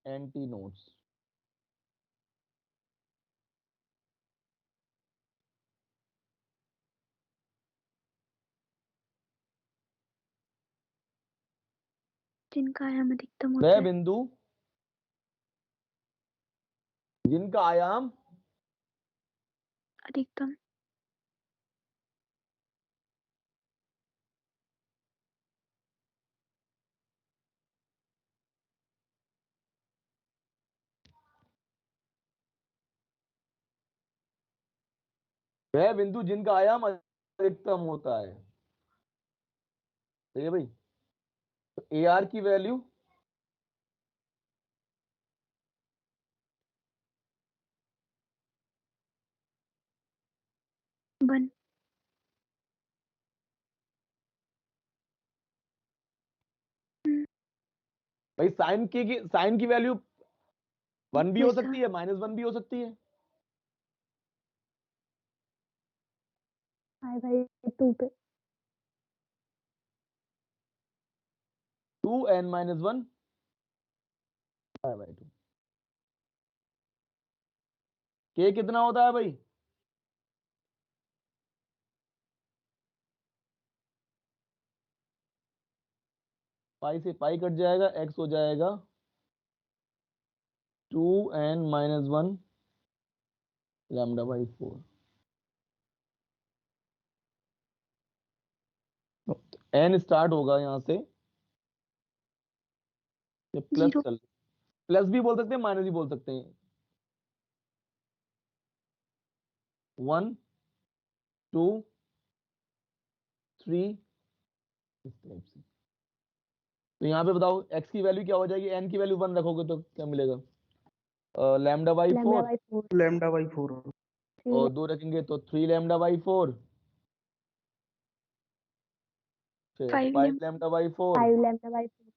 एंटी नोड्स। जिनका आयाम अधिकतम होता वह है। बिंदु जिनका आयाम अधिकतम। वह बिंदु जिनका आयाम अधिकतम होता है। सही है भाई। तो ए आर की वैल्यू 1। भाई साइन की वैल्यू 1 भी हो यस सर। सकती है, -1 भी हो सकती है। आई बाई 2 पे 2n-1 बाई 2। के कितना होता है भाई? पाई से पाई कट जाएगा, एक्स हो जाएगा 2n-1 lambda by 4। N start होगा यहां से, ये प्लस 0। चल, प्लस भी बोल सकते हैं माइनस भी बोल सकते हैं। 1, 2, 3, इस टाइप से। तो यहाँ पे बताओ x की वैल्यू क्या हो जाएगी, n की वैल्यू 1 रखोगे तो क्या मिलेगा, lambda by lambda 4, by 4 lambda by 4। 3 और 2 रखेंगे तो 3 लैम्डा बाई 4, फिर 5 5 lambda, lambda by 4। 5 lambda by 4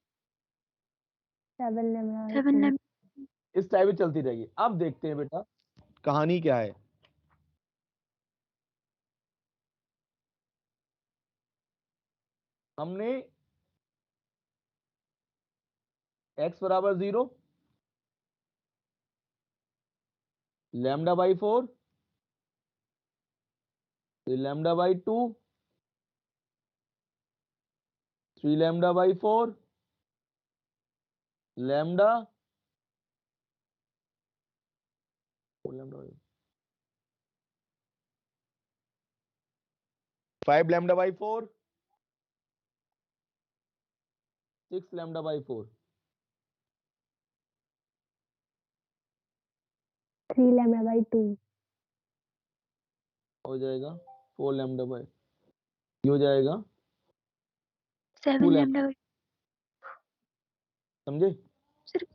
7 lambda by 7 4 lambda. इस टाइप में चलती रहेगी। अब देखते हैं बेटा कहानी क्या है। हमने x बराबर 0, लैम्डा बाई 4, फिर lambda by 2, 3 lambda by 4, lambda 4 lambda by 5 lambda by 4, 6 lambda by 4, 3 lambda by 2 हो जाएगा 4 लैम्डा बाई, ये हो जाएगा 7 2 लैम्डा लैम्डा, बाई, समझे। सिर्फ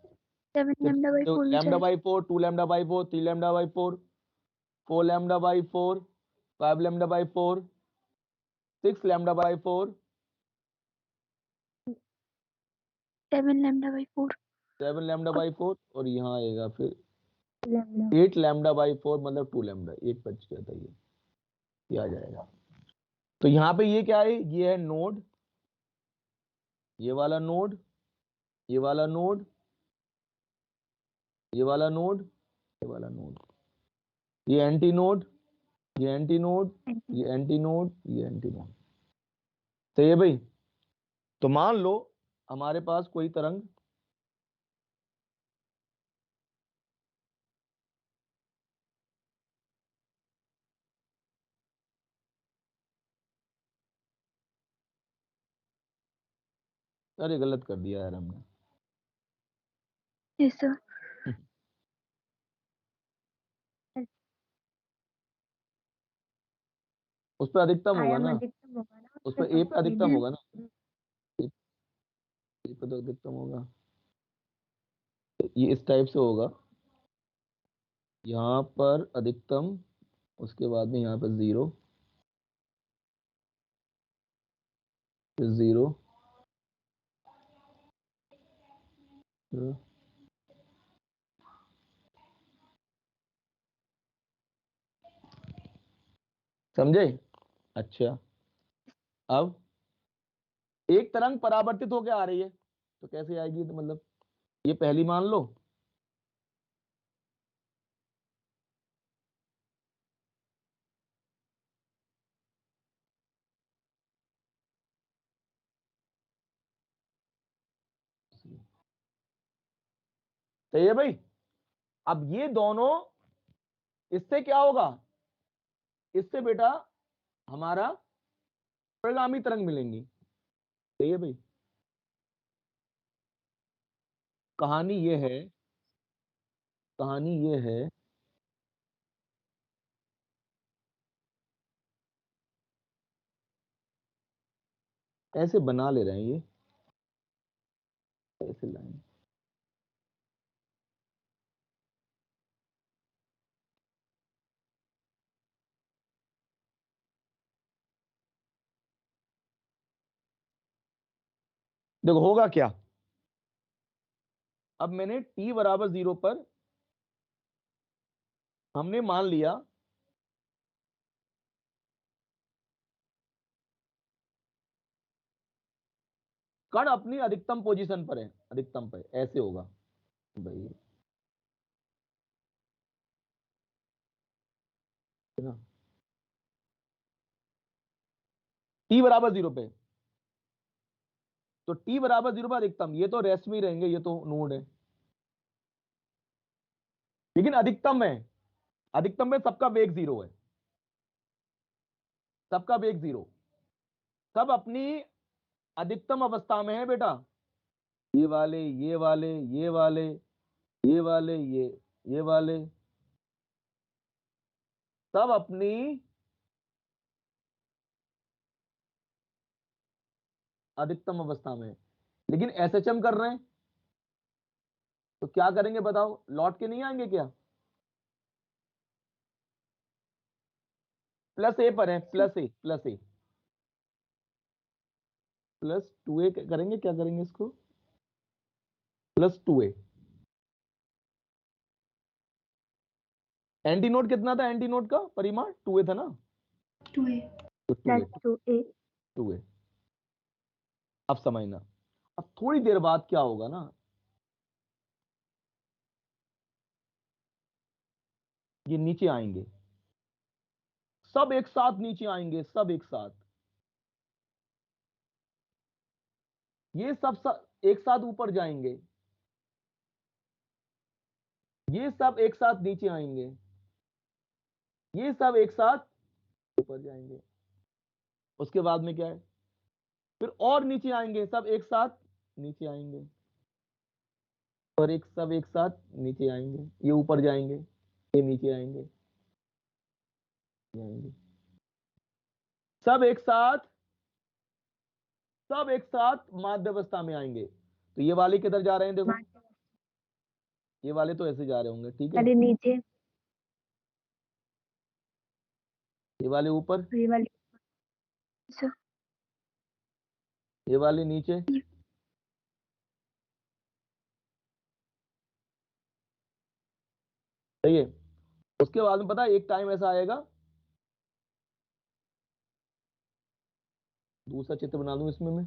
7 लैम्डा बाई 4 हो लैम्डा जाएगा। By 4, 2 lambda by 4, 3 lambda by 4, 4 lambda by 4, 5 lambda by 4, 6 lambda by 4, 7 lambda by 4 7 lambda और बाई 4, और यहाँ आएगा फिर लैम्बडा 8 लैम्डा बाई 4, मतलब 2 लैम्डा, 8 बच गया था ये आ जाएगा। तो यहाँ पे ये क्या है, ये है नोड, ये वाला नोड, ये वाला नोड, ये वाला नोड, ये वाला नोड, ये एंटी नोड, ये एंटी नोड, ये एंटी नोड, ये एंटी नोड। तो ये भाई, तो मान लो हमारे पास कोई तरंग अरे गलत कर दिया यार हमने। Yes sir. उस पर अधिकतम होगा आयाम ना, अधिकतम होगा ना उस उसमें पर ए पे अधिकतम होगा ना, हम्म, ए पे तो अधिकतम होगा। तो ये इस टाइप से होगा, यहाँ पर अधिकतम, उसके बाद में यहाँ पर 0, फिर 0, समझे। अच्छा, अब एक तरंग परावर्तित होकर आ रही है, तो कैसे आएगी, तो मतलब ये पहली मान लो, सही है भाई। अब ये दोनों, इससे क्या होगा, इससे बेटा हमारा परिणामी तरंग मिलेंगी। सही है भाई, कहानी ये है, कहानी ये है, ऐसे बना ले रहे हैं ये, ऐसे लाइन। देखो होगा क्या, अब मैंने t बराबर 0 पर हमने मान लिया कण अपनी अधिकतम पोजीशन पर है, अधिकतम पर ऐसे होगा भाई, है ना, t बराबर 0 पे, तो t बराबर 0 पर अधिकतम, ये तो रेस्ट में ही रहेंगे, ये तो नोड है, लेकिन अधिकतम है, अधिकतम में सबका वेग 0 है, सबका वेग 0, सब अपनी अधिकतम अवस्था में है बेटा, ये वाले, ये वाले, ये वाले, ये वाले, ये वाले, सब अपनी अधिकतम अवस्था में। लेकिन एसएचएम कर रहे हैं तो क्या करेंगे बताओ, लौट के नहीं आएंगे क्या? प्लस ए पर है, प्लस ए, प्लस ए, प्लस 2a करेंगे, क्या करेंगे इसको, प्लस 2a। एंटी नोट कितना था, एंटी नोट का परिमाण 2a था ना, 2a तो 2a, प्लस 2a 2a। अब समझना, अब थोड़ी देर बाद क्या होगा ना, ये नीचे आएंगे, सब एक साथ नीचे आएंगे, सब एक साथ, ये एक साथ ऊपर जाएंगे, ये सब एक साथ नीचे आएंगे, ये सब एक साथ ऊपर जाएंगे। उसके बाद में क्या है, फिर और नीचे आएंगे, सब एक साथ नीचे आएंगे, और सब एक साथ नीचे आएंगे, ये ऊपर जाएंगे, ये नीचे आएंगे, ये आएंगे, सब एक साथ, सब एक साथ माध्य अवस्था में आएंगे। तो ये वाले किधर जा रहे हैं देखो, ये वाले तो ऐसे जा रहे होंगे, ठीक है, अरे नीचे ये वाले ऊपर, ये वाली ये वाले नीचे, सही है। उसके बाद में पता है एक टाइम ऐसा आएगा, दूसरा चित्र बना दूं इसमें मैं,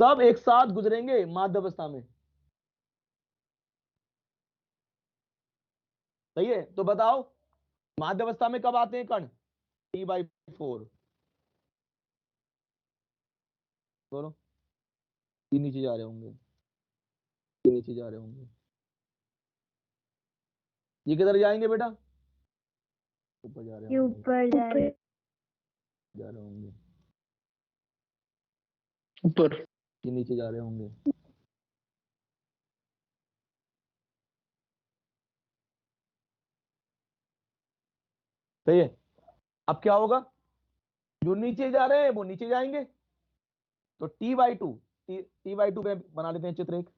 सब एक साथ गुजरेंगे माध्य अवस्था में, सही है। तो बताओ माध्य अवस्था में कब आते हैं कण, T/4, बोलो, ये नीचे जा रहे होंगे, ये नीचे जा रहे होंगे, ये किधर जाएंगे बेटा, ऊपर जा रहे ये होंगे, ऊपर जा रहे जा रहे होंगे, ऊपर। ये नीचे जा रहे होंगे, सही है। अब क्या होगा, जो नीचे जा रहे हैं वो नीचे जाएंगे, तो T/2, T/2 पे बना लेते हैं चित्र एक,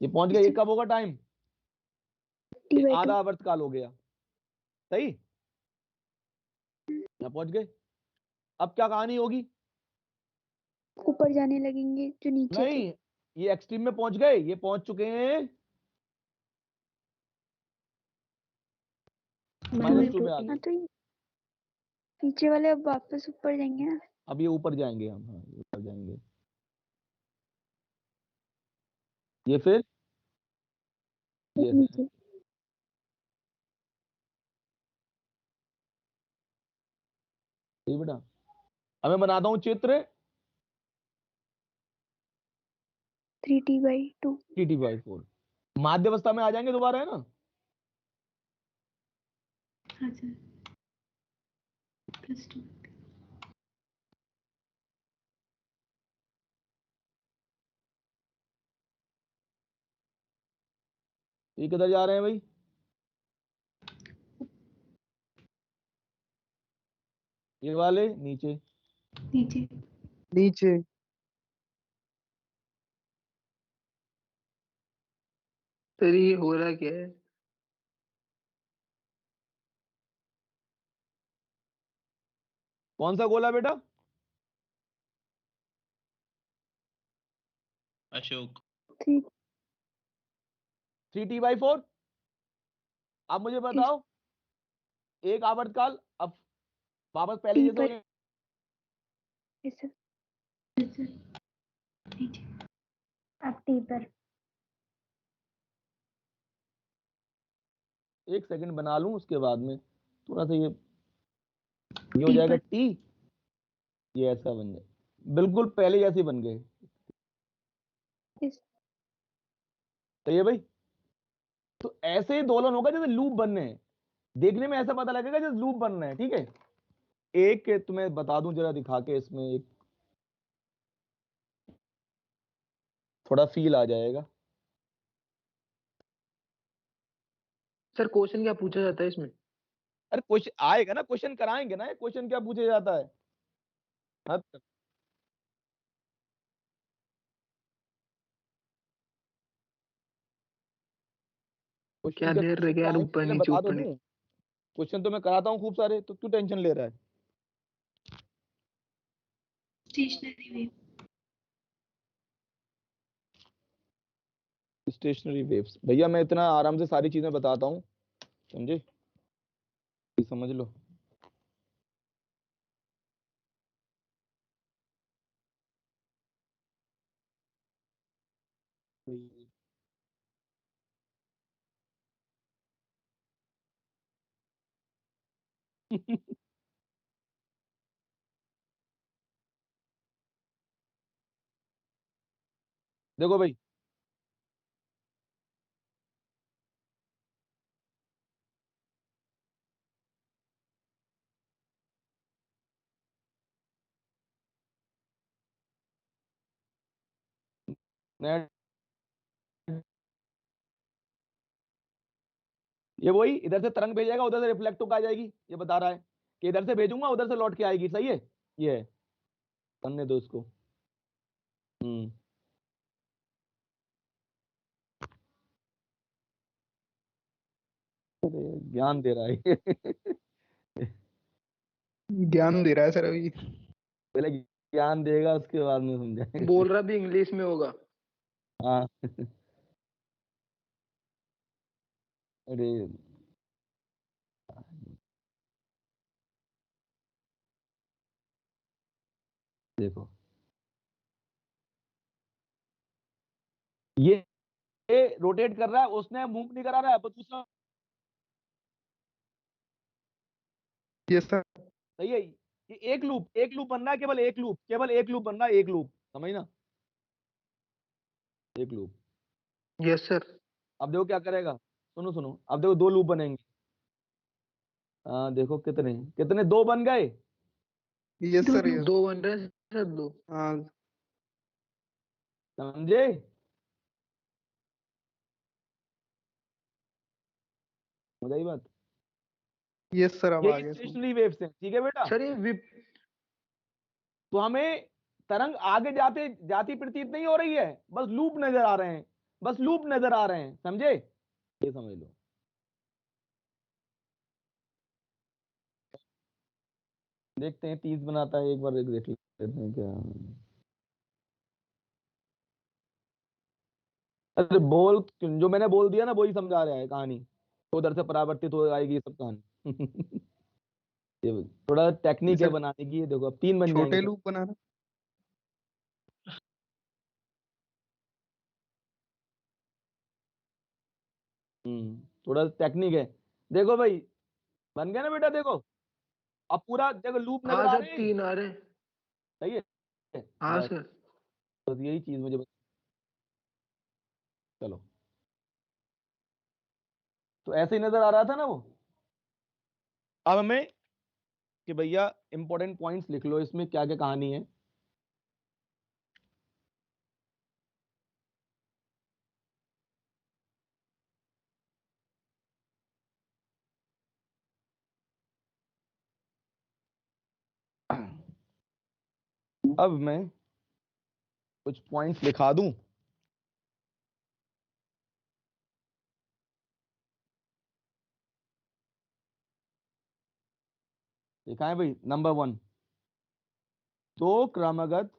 ये पहुंच गया, ये कब होगा टाइम, ये T/2 आधा आवर्तकाल हो गया, सही, यहाँ पहुंच गए। अब क्या कहानी होगी, ऊपर जाने लगेंगे जो नीचे थे। नहीं, ये एक्सट्रीम में पहुंच गए, ये पहुंच चुके हैं -2 में आ हाँ गए, तो ये नीचे वाले अब वापस ऊपर जाएंगे ना। अब ये ऊपर जाएंगे हम, हाँ ये ऊपर जाएंगे, ये फिर ये नीचे ठीक बेटा। अब मैं बनाता हूं चित्र 3T/2। T/4, माध्य अवस्था में आ जाएंगे दोबारा, है ना, हाँ सर, +2। ये किधर जा रहे हैं भाई, ये वाले नीचे, नीचे नीचे तेरी ये हो रहा क्या है? कौन सा गोला बेटा, अशोक। ठीक 3t/4। अब मुझे बताओ एक आवर्तकाल, अब वापस पहले टी जैसे हो पर गए। ऐसा अब टी पर। एक सेकंड बना लूं उसके बाद में थोड़ा सा ये हो टी जाएगा पर टी, ये ऐसा बन जाए, बिल्कुल पहले जैसे बन गए। इस तो ये भाई, तो ऐसे ही दोलन होगा जैसे लूप बनने हैं, देखने में ऐसा पता लगेगा जैसे लूप बन रहे हैं, ठीक है। एक तुम्हें बता दूं जरा दिखा के, इसमें एक थोड़ा फील आ जाएगा। सर क्वेश्चन क्या पूछा जाता है इसमें? अरे क्वेश्चन आएगा ना, क्वेश्चन कराएंगे ना, क्वेश्चन क्या पूछा जाता है। हाँ, क्वेश्चन क्या क्या दे रहे यार, आएंगे, ऊपर पहले नीचे बता तो ऊपर नीचे। दूं। क्वेश्चन तो मैं कराता हूँ खूब सारे, तो क्यों टेंशन ले रहा है। Stationary wave. स्टेशनरी वेव्स भैया, मैं इतना आराम से सारी चीजें बताता हूँ, समझे, ये समझ लो। देखो भाई, नेट, ये वही इधर से तरंग भेजेगा, उधर से रिफ्लेक्ट होकर आ जाएगी, ये बता रहा है कि इधर से भेजूंगा उधर से लौट के आएगी, सही है। ये है, करने दो इसको। हम्म, अरे ज्ञान दे रहा है। ज्ञान दे रहा है सर अभी। पहले ज्ञान देगा उसके बाद में समझाएंगे। बोल रहा भी इंग्लिश में होगा। हाँ। अरे देखो, ये रोटेट कर रहा है, उसने मूव नहीं करा रहा है, पर दूसरा यस सर। सही है। ये एक लूप बन रहा है, केवल एक लूप बन रहा है, एक लूप, समझ ना, एक लूप। Yes sir. अब देखो क्या करेगा, सुनो सुनो, अब देखो दो लूप बनेंगे। हाँ देखो कितने कितने, दो बन गए, यस दो सर लूप। यस। दो बन रहे हैं सर, दो। हाँ। समझे। समझ आई बात। यस सर अब आ यही गया समझ। स्टेशनरी वेव्स हैं, ठीक है बेटा। सर ये विप। तो हमें तरंग आगे जाते जाती प्रतीत नहीं हो रही है, बस लूप नजर आ रहे हैं, बस लूप नजर आ रहे हैं, समझे, ये समझ लो। देखते हैं 30 बनाता है, एक बार देख लेते हैं क्या। अरे बोल, जो मैंने बोल दिया ना वही समझा रहा है कहानी, तो उधर से परावर्तित हो आएगी ये सब कहानी। ये थोड़ा ये टेक्निक है सर बनाने की, ये देखो अब 3 बन जाएंगे छोटे सब। लूप बनाना। थोड़ा टेक्निक है। देखो भाई, बन गया ना बेटा, देखो अब पूरा देखो लूप नजर हाँ आ सर रहे हैं, तीन आ रहे हैं। सही है। हाँ बस सर। बस यही चीज मुझे चलो, तो ऐसे ही नजर आ रहा था ना वो। अब हमें कि भैया इंपॉर्टेंट पॉइंट्स लिख लो, इसमें क्या क्या कहानी है। अब मैं कुछ पॉइंट्स लिखा दूं। लिखा है भाई, नंबर 1, दो क्रमगत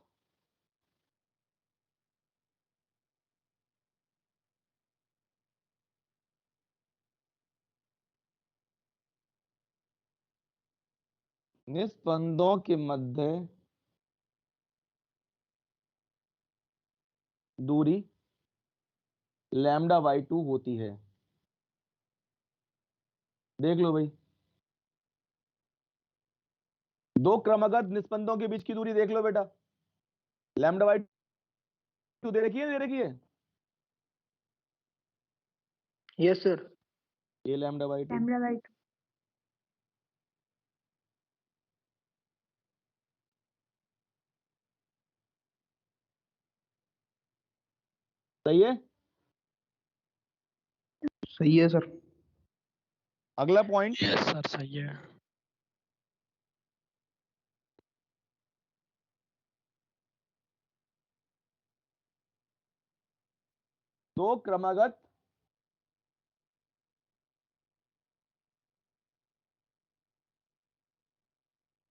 निस्पंदों के मध्य दूरी λ/2 होती है। देख लो भाई, दो क्रमागत निस्पंदों के बीच की दूरी देख लो बेटा, λ/2 दे रखी है, दे रखी है यस सर। ये λ/2। λ/2। सही है। सही है सर। अगला पॉइंट, यस सर सही है। दो क्रमागत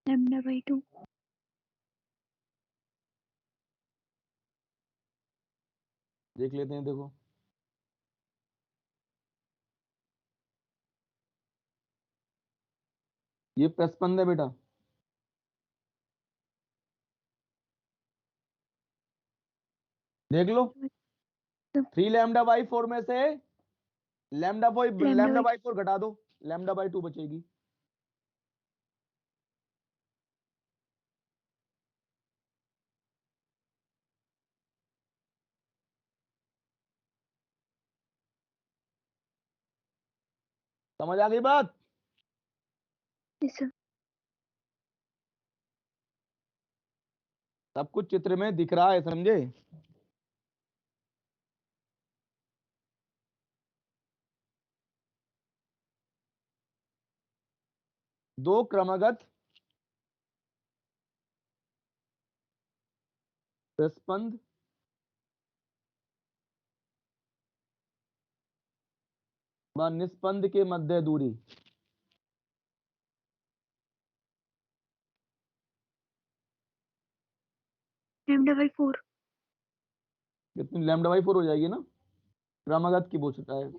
λ/2। देख लेते हैं, देखो ये प्रस्पंद है बेटा, देख लो 3 λ/4 में से λ/4 घटा दो, λ/2 बचेगी। समझ आ गई बात? Yes sir. सब कुछ चित्र में दिख रहा है, समझे? दो क्रमागत प्रस्पंद व निस्पंद के मध्य दूरी λ/4। कितनी λ/4 हो जाएगी ना, क्रमागत की पूछता है।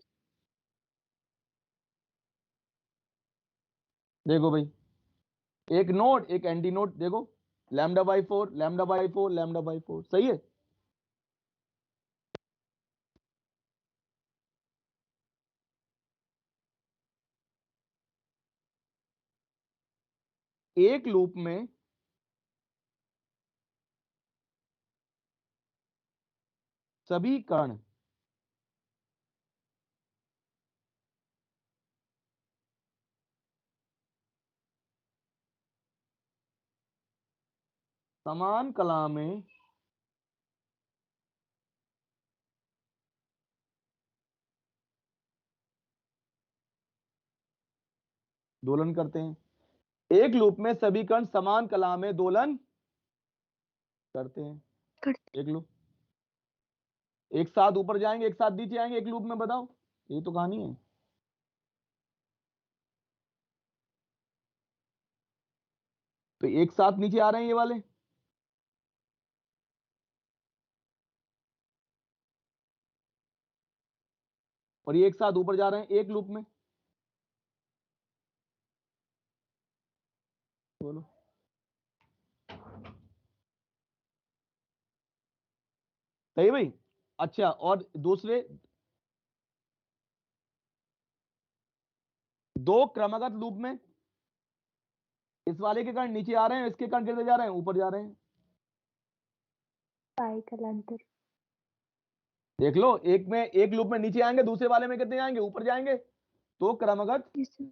देखो भाई, एक नोट एक एंटी नोट, देखो λ/4 λ/4 λ/4, सही है। एक लूप में सभी कण समान कला में दोलन करते हैं। एक लूप में सभी कण समान कला में दोलन करते हैं। देख लो, एक साथ ऊपर जाएंगे, एक साथ नीचे आएंगे एक लूप में, बताओ, ये तो कहानी है। तो एक साथ नीचे आ रहे हैं ये वाले, और ये एक साथ ऊपर जा रहे हैं एक लूप में। बोलो, सही भाई? अच्छा, और दूसरे दो क्रमागत लूप में इस वाले के कण नीचे आ रहे हैं, इसके कण गिरते जा रहे हैं, ऊपर जा रहे हैं। पाई कलांतर। देख लो, एक में एक लूप में नीचे आएंगे, दूसरे वाले में कितने आएंगे, ऊपर जाएंगे। तो क्रमागत यस सर।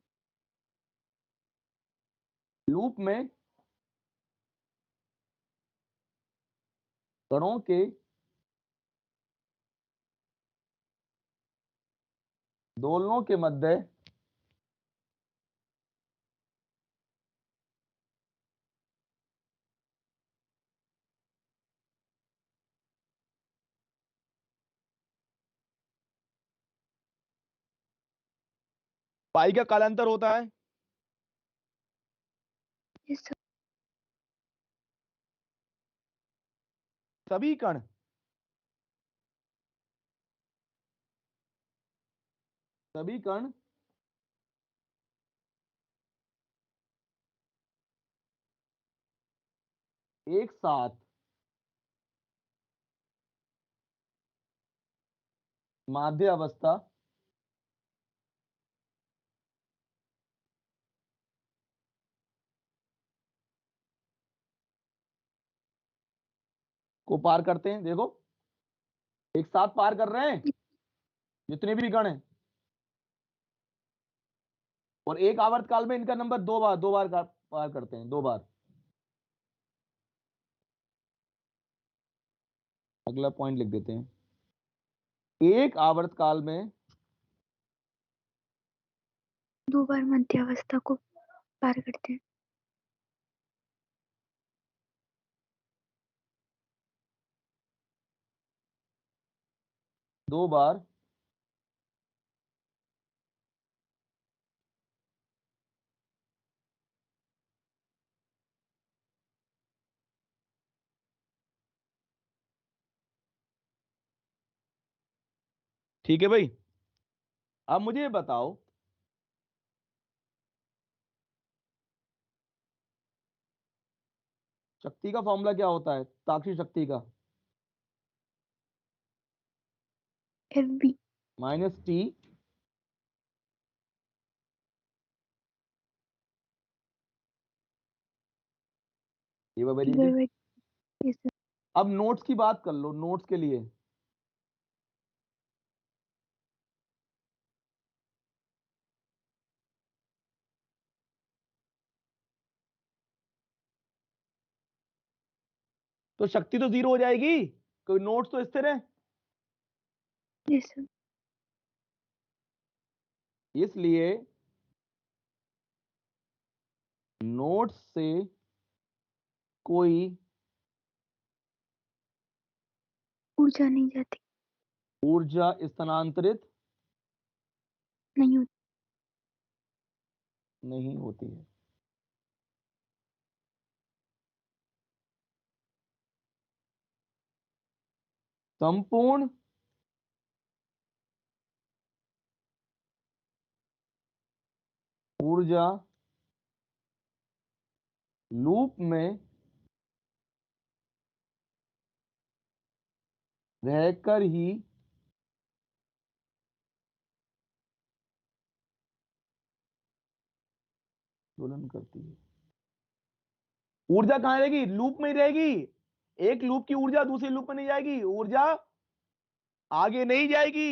लूप में कणों के दोलनों के मध्य पाई का कालांतर होता है। Yes sir. सभी कण सभी कण एक साथ माध्य अवस्था को पार करते हैं। देखो एक साथ पार कर रहे हैं जितने भी कण हैं, और एक आवर्तकाल में इनका नंबर दो बार पार करते हैं, 2 बार। अगला पॉइंट लिख देते हैं, एक आवर्तकाल में 2 बार मध्यावस्था को पार करते हैं। दो बार ठीक है भाई। अब मुझे ये बताओ, शक्ति का फॉर्मूला क्या होता है, ताक्षी शक्ति का? FB -T ये बड़ी थी। Divide yes sir। अब नोट्स की बात कर लो, नोट्स के लिए तो शक्ति तो 0 हो जाएगी, कोई नोट्स तो स्थिर है, yes sir। इसलिए नोट्स से कोई ऊर्जा नहीं जाती, ऊर्जा स्थानांतरित नहीं होती। नहीं होती है। संपूर्ण ऊर्जा लूप में रहकर ही दोलन करती है। ऊर्जा कहां रहेगी? लूप में ही रहेगी। एक लूप की ऊर्जा दूसरी लूप में नहीं जाएगी, ऊर्जा आगे नहीं जाएगी।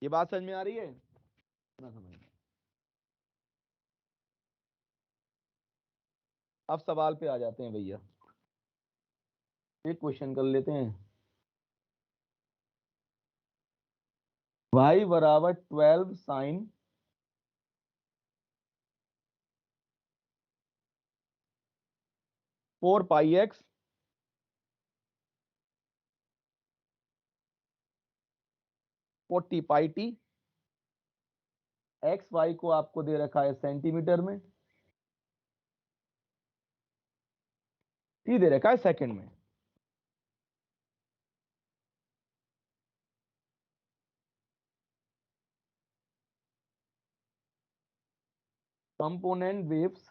ये बात समझ में आ रही है ना? समझ में। अब सवाल पे आ जाते हैं भैया, एक क्वेश्चन कर लेते हैं। y बराबर 12 sign 4π x 40πt। X Y को आपको दे रखा है सेंटीमीटर में, टी दे रखा है सेकंड में। कंपोनेंट वेव्स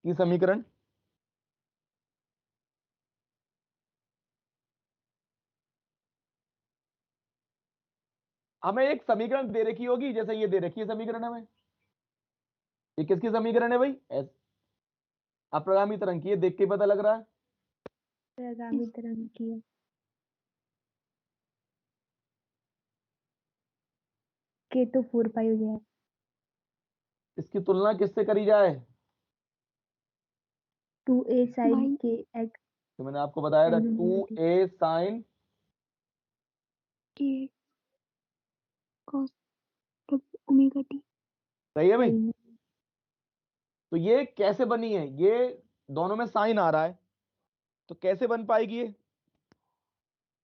की समीकरण हमें एक समीकरण दे रखी होगी, जैसे ये दे रखी है समीकरण हमें। ये किसकी समीकरण है भाई? एस अप्रगामी तरंग की है, देख के पता लग रहा है। प्रगामी तरंग की है। के तो 4 पाई हो जाए। इसकी तुलना किससे करी जाए? 2a साइन भाई के एक्स तो मैंने आपको बताया था, sin 2a साइन के cos ओमेगा टी। सही है भाई। sin। तो ये कैसे बनी है? ये दोनों में साइन आ रहा है, तो कैसे बन पाएगी ये?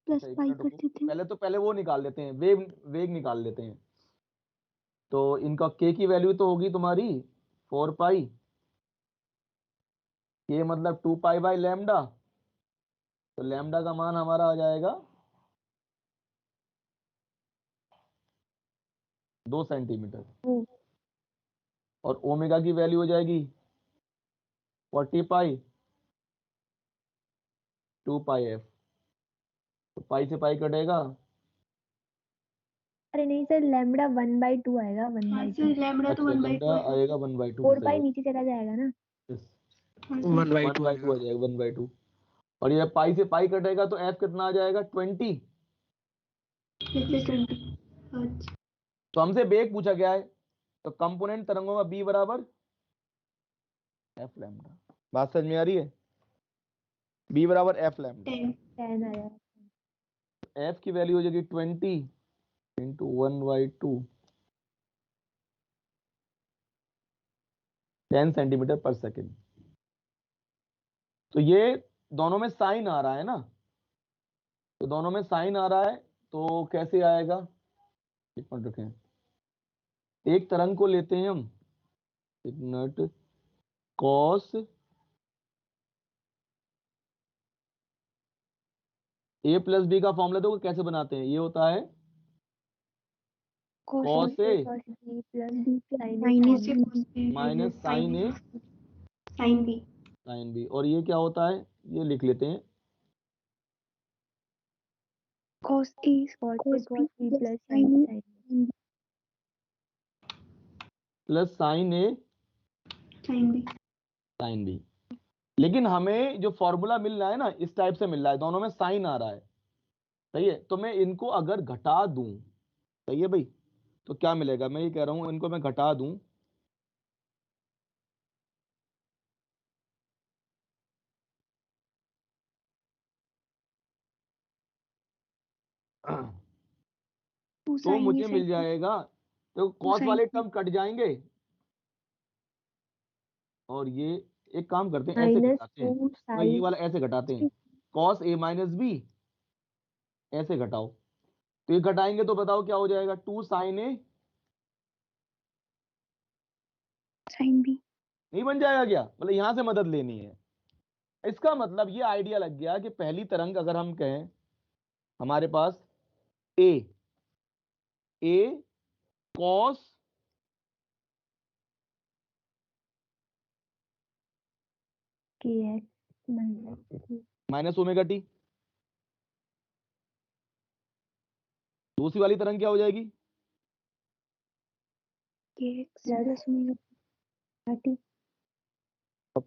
प्लस अच्छा एक पाई मिनट रुको, करते थे। पहले वो निकाल लेते हैं, वेग निकाल लेते हैं। तो इनका के की वैल्यू तो होगी तुम्हारी 4 पाई, के मतलब 2 पाई/लैम्डा। तो लैम्डा का मान हमारा आ जाएगा 2 सेंटीमीटर। हम्म। और ओमेगा की वैल्यू हो जाएगी 40 पाई 2 पाई एफ। तो पाई से पाई कटेगा, अरे नहीं सर, लैम्बडा 1/2 आएगा, 1/2। लैम्बडा तो अच्छा 1/2 लैम्डा आएगा। आएगा 1/2। 4 पाई नीचे चला जाएगा ना। 1/2 1/2 आ जाएगा 1/2। और ये पाई से पाई कटेगा तो एफ कितना आ जाएगा 20। अच्छा तो हमसे बेग पूछा गया है, तो कंपोनेंट तरंगों का बी बराबर एफ लैम्डा। बात समझ में आ रही है? बी बराबर एफ लैम्डा। 10 आया। एफ की वैल्यू हो जाएगी 20 इंटू 1/2 10 सेंटीमीटर पर सेकेंड। तो ये दोनों में साइन आ रहा है ना, तो दोनों में साइन आ रहा है, तो कैसे आएगा? एक मिनट रखें। एक तरंग को लेते हैं हम, एक minute, cos A plus B का फॉर्मूला तो कैसे बनाते हैं? ये होता है cos A cos B plus sin minus से minus sine A sine B. Sine B. और ये क्या होता है? ये लिख लेते हैं cos A cos cos B B plus sin sin B plus sine A sin B। Sine B. लेकिन हमें जो फॉर्मूला मिल रहा है ना, इस टाइप से मिल रहा है, दोनों में साइन आ रहा है। सही है, तो मैं इनको अगर घटा दूं, सही है भाई, तो क्या मिलेगा? मैं ये कह रहा हूं इनको मैं घटा दूं, टू तो sin मुझे मिल जाएगा, तो टू कॉस sin वाले टर्म कट जाएंगे। और ये एक काम करते हैं, ऐसे माइनस घटाते हैं, 2 मैं ये sin। वाला ऐसे घटाते हैं, कॉस ए माइनस बी, ऐसे घटाओ। तो ये घटाएंगे तो बताओ क्या हो जाएगा? 2 साइन ए sin B। नहीं बन जाएगा क्या? मतलब यहां से मदद लेनी है। इसका मतलब ये आइडिया लग गया कि पहली तरंग अगर हम कहें, हमारे पास A A cos kx minus minus omega T. दूसरी वाली तरंग क्या हो जाएगी? kx plus omega t।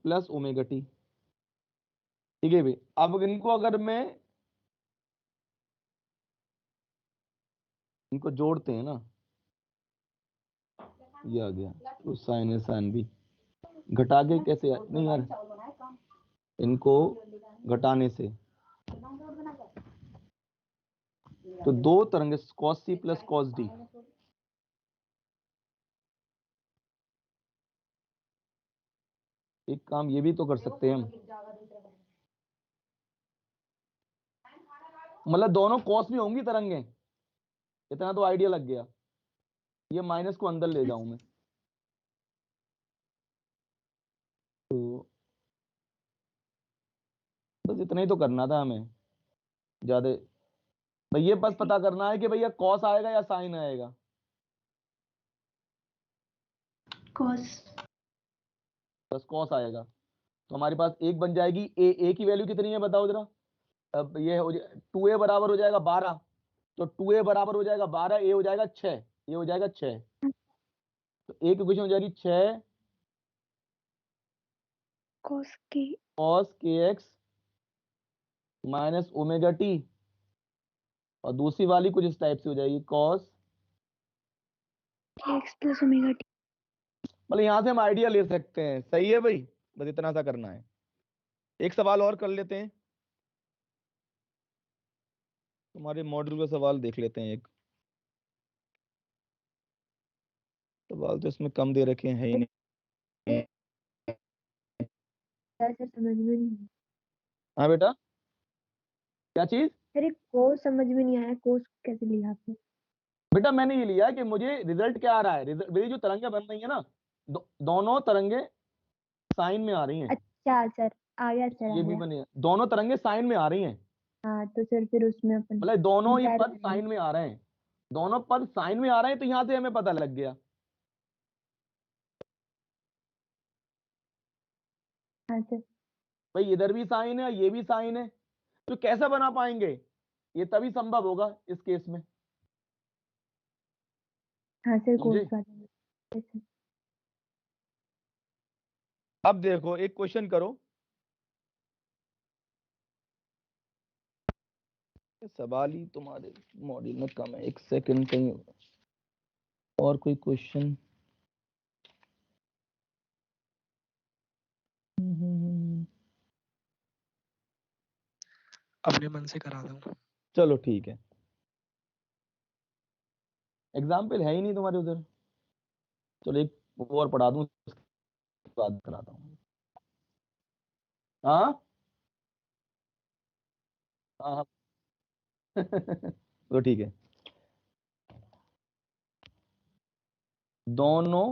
Plus omega T. ठीक है भाई, अब इनको अगर मैं इनको जोड़ते हैं ना, ये आ गया तो साइन ए साइन बी। घटा के कैसे नहीं यार, इनको घटाने से, तो दो तरंगे cos C plus cos D. एक काम ये भी तो कर सकते हैं हम, मतलब दोनों कॉस में होंगी तरंगे, इतना तो आइडिया लग गया। ये माइनस को अंदर ले जाऊं मैं, तो बस इतना ही तो करना था हमें, ज्यादा भाई। ये बस पता करना है कि भैया कॉस आएगा या साइन आएगा। cos। बस कॉस आएगा, तो हमारे पास एक बन जाएगी। ए की वैल्यू कितनी है बताओ जरा? अब ये हो जाए 2a बराबर हो जाएगा 12, तो 2a बराबर हो जाएगा 12, ए हो जाएगा 6, ये हो जाएगा 6। तो ए की इक्वेशन हो जाएगी 6 cos k कॉस के एक्स माइनस ओमेगा टी। और दूसरी वाली कुछ इस टाइप से हो जाएगी, cos, kx plus omega t। मतलब यहां से हम आइडिया ले सकते हैं। सही है भाई, बस इतना सा करना है। एक सवाल और कर लेते हैं, तुम्हारे मॉड्यूल का सवाल देख लेते हैं। एक सवाल तो इसमें कम दे रखे हैं ही नहीं। सर समझ में नहीं। हाँ बेटा, क्या चीज? अरे कोस समझ में नहीं आया, कोस कैसे लिया आपने? बेटा मैंने ये लिया कि मुझे रिजल्ट क्या आ रहा है, मेरी जो तरंगे बन रही है ना, दोनों तरंगे साइन में आ रही हैं। अच्छा सर, आ गया सर, आ ये भी गया। बनी है, दोनों तरंगे साइन में आ रही हैं, हाँ तो सर फिर उसमें अपन मतलब दोनों ही कंपेयर पद करेंगे। साइन में आ रहे हैं। दोनों पद साइन में आ रहे हैं, तो यहां से हमें पता लग गया। हाँ सर। भाई इधर भी साइन है, ये भी साइन है, तो कैसे बना पाएंगे? ये तभी संभव होगा इस केस में। हाँ सर, कोस समझे? वाला। Yes sir. अब देखो एक क्वेश्चन करो। सवाल ही तुम्हारे मॉड्यूल में कम है, एक सेकंड कहीं और कोई क्वेश्चन। अपने मन से करा दूं। चलो ठीक है, एग्जाम्पल है ही नहीं तुम्हारे उधर। चलो एक और पढ़ा दूं, उसके बाद कराता हूँ। हाँ हाँ हाँ। तो ठीक है, दोनों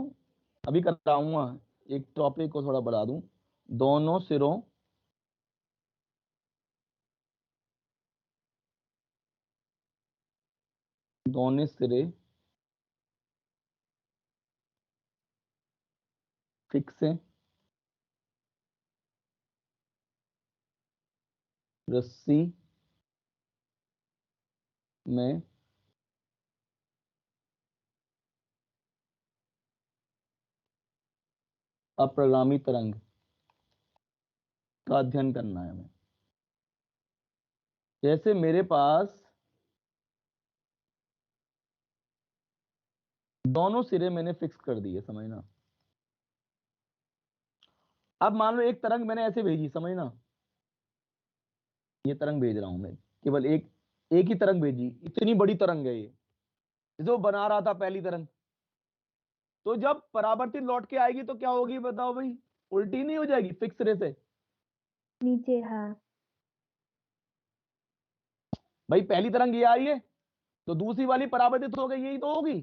अभी कराऊंगा, एक टॉपिक को थोड़ा बढ़ा दूं। दोनों सिरों दोनों सिरे फिक्स हैं, रस्सी में अप्रगामी तरंग का अध्ययन करना है हमें। जैसे मेरे पास दोनों सिरे मैंने फिक्स कर दिए, समझना। अब मान लो एक तरंग मैंने ऐसे भेजी, समझना, ये तरंग भेज रहा हूं मैं, केवल एक एक ही तरंग भेजी, इतनी बड़ी तरंग है ये, जो बना रहा था पहली तरंग। तो जब परावर्तित लौट के आएगी तो क्या होगी बताओ भाई? उल्टी नहीं हो जाएगी फिक्स सिरे से? नीचे, हाँ। भाई पहली तरंग ये आ रही है, तो दूसरी वाली परावर्तित हो गई, यही तो होगी।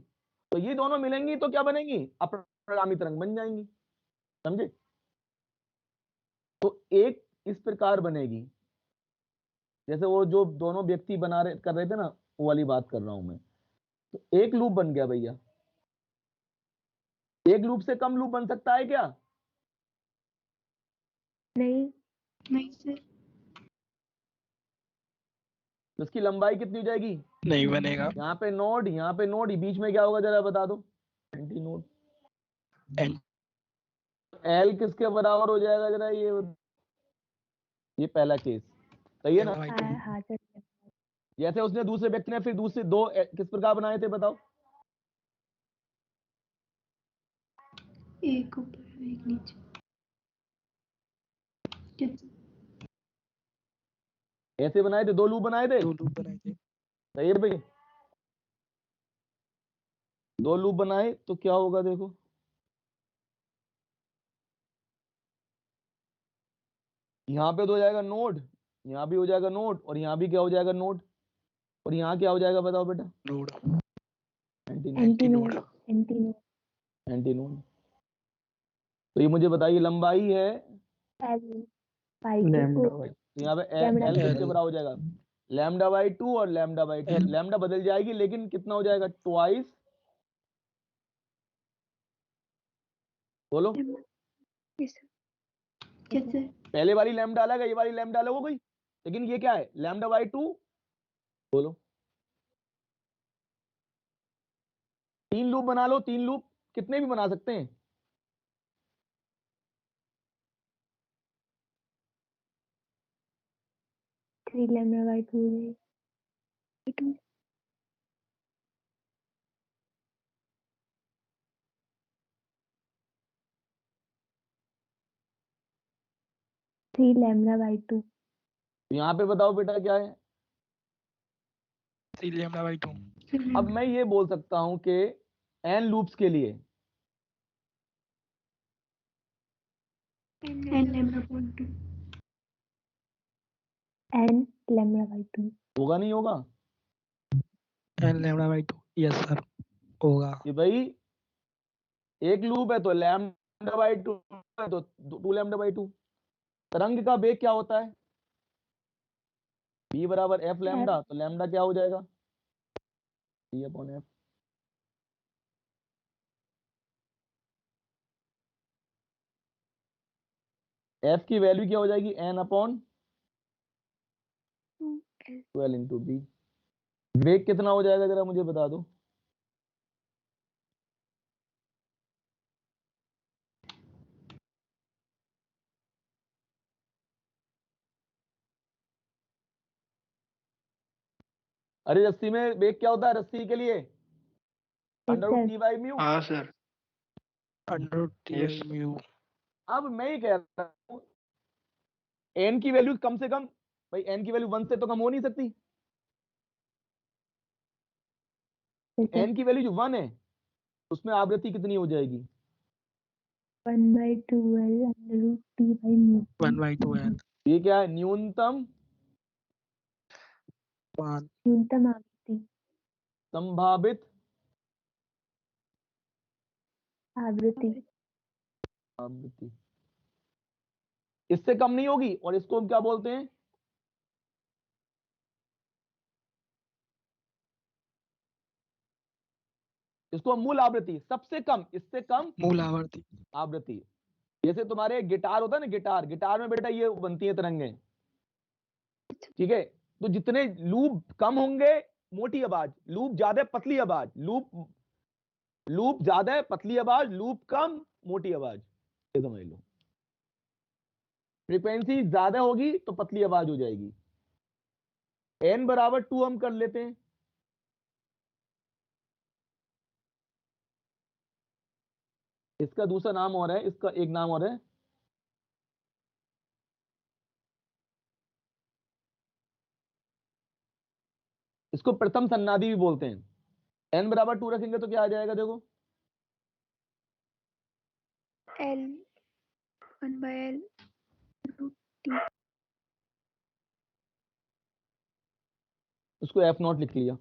तो ये दोनों मिलेंगी तो क्या बनेंगी? अप्रगामी तरंग बन जाएंगी। समझे? तो एक इस प्रकार बनेगी, जैसे वो जो दोनों व्यक्ति बना रहे कर रहे थे ना, वो वाली बात कर रहा हूं मैं। तो एक लूप बन गया भैया। एक लूप से कम लूप बन सकता है क्या? नहीं। नहीं सर। तो इसकी लंबाई कितनी हो जाएगी? नहीं बनेगा। यहाँ पे नोड, यहाँ पे नोड, बीच में क्या होगा जरा बता दो? Anti node. एंड एल किसके बराबर हो जाएगा जरा ये पहला केस सही है ना? भाई हाँ हाँ सर। जैसे उसने दूसरे व्यक्ति ने फिर दूसरे दो किस प्रकार बनाए थे बताओ? एक ऊपर एक नीचे। कित- ऐसे बनाए थे, दो लूप बनाए थे, 2 लूप बनाए थे। सही है भाई? दो लूप बनाए तो क्या होगा देखो, यहाँ पे तो हो जाएगा नोड, यहाँ भी हो जाएगा नोड, और यहाँ भी क्या हो जाएगा नोड, और यहाँ क्या हो जाएगा बताओ बेटा? Node. Anti node. Anti node. Node. Anti node. Anti node. तो ये मुझे बताइए लंबाई है, एल बाई लैम्डा 2। बाई तो यहाँ पे लैम्डा एल किसके एल बराबर हो जाएगा? लैम्डा बाई 2 और लैम्डा बाई 2, एल लैम्डा बदल जाएगी लेकिन कितना हो जाएगा? ट्वाइस। बोलो। Yes sir. कैसे? पहले वाली लैम्डा अलग है, ये वाली लैम्डा अलग हो गई, लेकिन ये क्या है? Lambda by 2। बोलो। तीन लूप बना लो, तीन लूप कितने भी बना सकते हैं। 3 लैम्डा बाई 2 हो जाएगी। 3 लैम्डा बाई 2। तो यहाँ पे बताओ बेटा क्या है? 3 लैम्डा बाई 2। अब मैं ये बोल सकता हूं कि एन लूप्स के लिए n lambda point 2। N lambda by 2। होगा नहीं होगा? N lambda by 2। Yes sir होगा। कि भाई एक लूप है तो लैम्डा बाई 2 है तो 2 लैम्डा बाई 2। तरंग का वेग क्या होता है? बी बराबर एफ एफ लैम्डा, तो लैम्डा क्या हो जाएगा? T upon f. एफ की वैल्यू क्या हो जाएगी? N upon 2L 12 into B. वेग कितना हो जाएगा जरा मुझे बता दो। अरे रस्सी में वेग क्या होता है रस्सी के लिए? Under root T by mu. हाँ सर। Under T Yes. म्यू। अब मैं ही कह रहा हूं एन की वैल्यू कम से कम, भाई एन की वैल्यू 1 से तो कम हो नहीं सकती। एन की वैल्यू जो 1 है उसमें आवृत्ति कितनी हो जाएगी? 1/2L under root T by mu. 1/2L। ये क्या है? न्यूनतम न्यूनतम आवृत्ति। संभावित आवृत्ति। आवृत्ति इससे कम नहीं होगी, और इसको हम क्या बोलते हैं? इसको हम मूल आवृत्ति, सबसे कम, इससे कम मूल आवर्ती। आवृत्ति। जैसे तुम्हारे गिटार होता है ना, गिटार, गिटार में बेटा ये बनती है तरंगें, ठीक है? तो जितने लूप कम होंगे मोटी आवाज, लूप ज्यादा पतली आवाज, लूप लूप ज्यादा पतली आवाज, लूप कम मोटी आवाज, ये समझ लो। फ्रीक्वेंसी ज्यादा होगी तो पतली आवाज हो जाएगी। n बराबर 2 हम कर लेते हैं। इसका दूसरा नाम और है, इसका एक नाम और है, इसको प्रथम सन्नादी भी बोलते हैं। n बराबर 2 रखेंगे तो क्या आ जाएगा देखो? L 1/L root T। इसको एफ नॉट लिख लिया,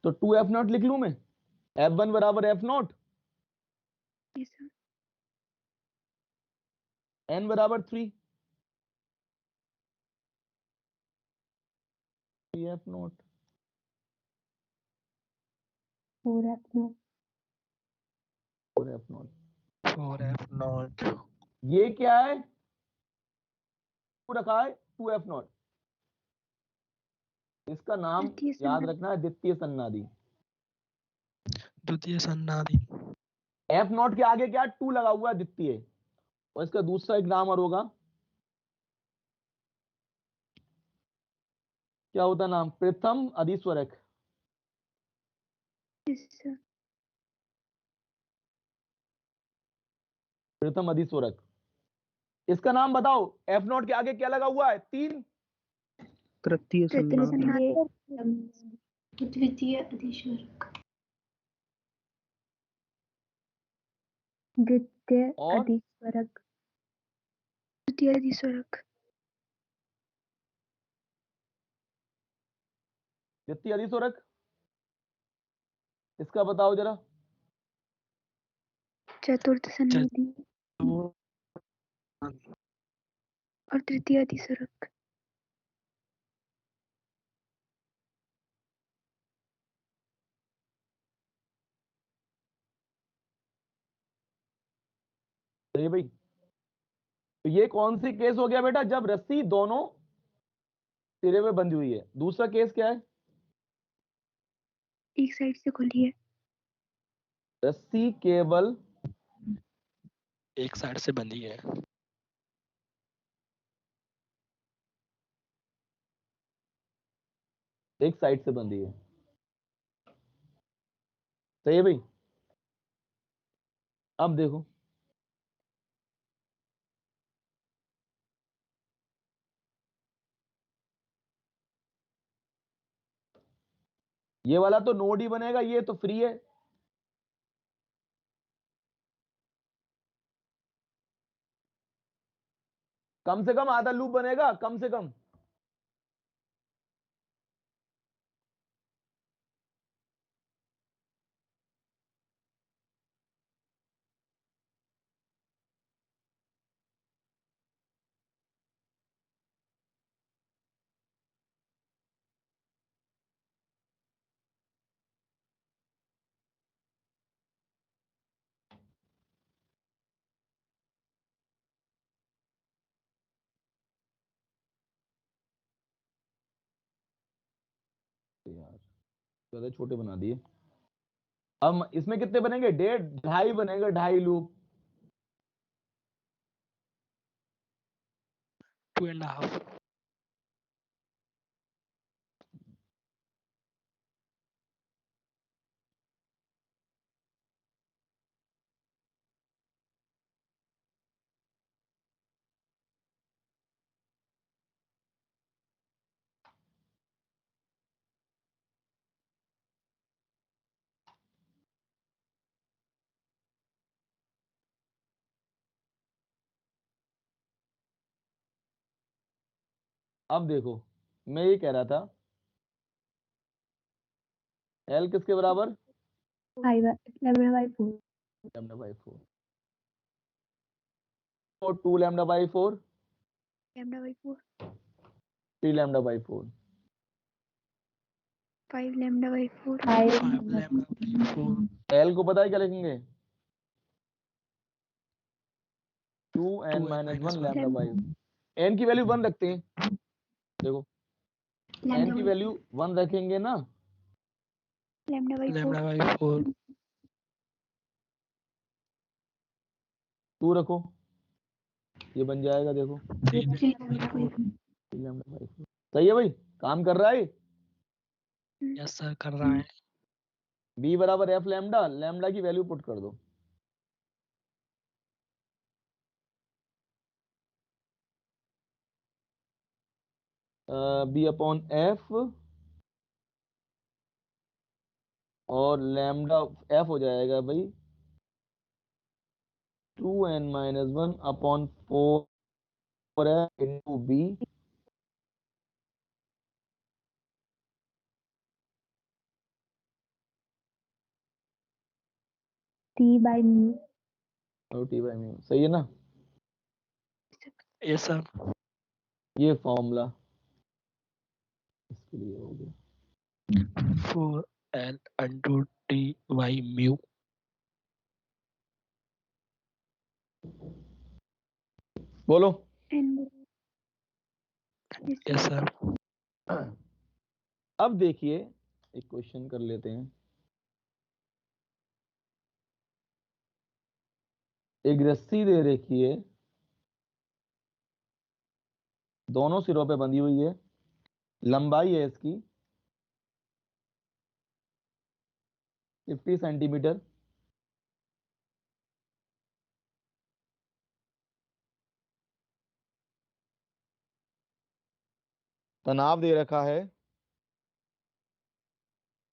तो 2 एफ नॉट लिख लूं मैं। F1 बराबर F not, Yes sir। n बराबर 3 F not 4F0। 4 F not. 4F0। ये क्या है? 2 रखा है, 2 एफ नॉट। इसका नाम द्वितीय याद सन्नादी। रखना है, द्वितीय सन्नादी। द्वितीय सन्नादी। एफ नॉट के आगे क्या 2 लगा हुआ है, द्वितीय। और इसका दूसरा एक नाम और होगा, क्या होता नाम? प्रथम अधिस्वरक। Yes sir। प्रथम अधिस्वरक, इसका नाम बताओ। एफ नॉट के आगे क्या लगा हुआ है? 3। तृतीय तृतीय सन्नादी। सन्नादी। द्वितीय अधिस्वरक। द्वितीय और अधिस्वरक। तृतीय अधिस्वरक। द्वितीय अधिस्वरक, इसका बताओ जरा। चतुर्थ सन्नादी चतुर्थ। और तृतीय अधिस्वरक। सही भाई। तो ये कौन सी केस हो गया बेटा? जब रस्सी दोनों सिरे में बंधी हुई है। दूसरा केस क्या है? एक साइड से खुली है। रस्सी केवल एक साइड से बंधी है। एक साइड से बंधी है। सही है भाई। अब देखो, ये वाला तो नोड ही बनेगा, ये तो फ्री है। कम से कम आधा लूप बनेगा, कम से कम। ज्यादा छोटे बना दिए। अब इसमें कितने बनेंगे? 1.5 ढाई बनेगा, ढाई लूप। 2.5। अब देखो, मैं ये कह रहा था, एल किसके बराबर? 5 लैम्डा बाई 4। लैम्डा बाई 4 और 2 lambda by 4, lambda by 4, 3 lambda by 4। 5 lambda by 4, 5 5 lambda by 4। L को पता है क्या लिखेंगे? 2n 2n minus minus 1 one. Lambda by. N की वैल्यू 1 रखते हैं, देखो एन की वैल्यू 1 रखेंगे ना, लैम्डा बाई 4, लैम्डा बाई 4। 2 रखो, ये बन जाएगा, देखो 3 3 लैम्डा बाई 4। 3 lambda by 4। सही है भाई, काम कर रहा है। यस सर, कर रहा है। बी बराबर एफ लैम्डा, लैम्डा की वैल्यू पुट कर दो। बी अपॉन एफ, और लैम्डा एफ हो जाएगा भाई 2n minus 1 upon 4 f into B. T by mu. और टी बाई म्यू, सही है ना? Yes sir. ये फॉर्मूला इसके लिए हो गया। 4n undo T by mu. बोलो। n yes sir. अब देखिए, एक क्वेश्चन कर लेते हैं। एक रस्सी दे रखी है, दोनों सिरों पे बंधी हुई है, लंबाई है इसकी 50 सेंटीमीटर। तनाव दे रखा है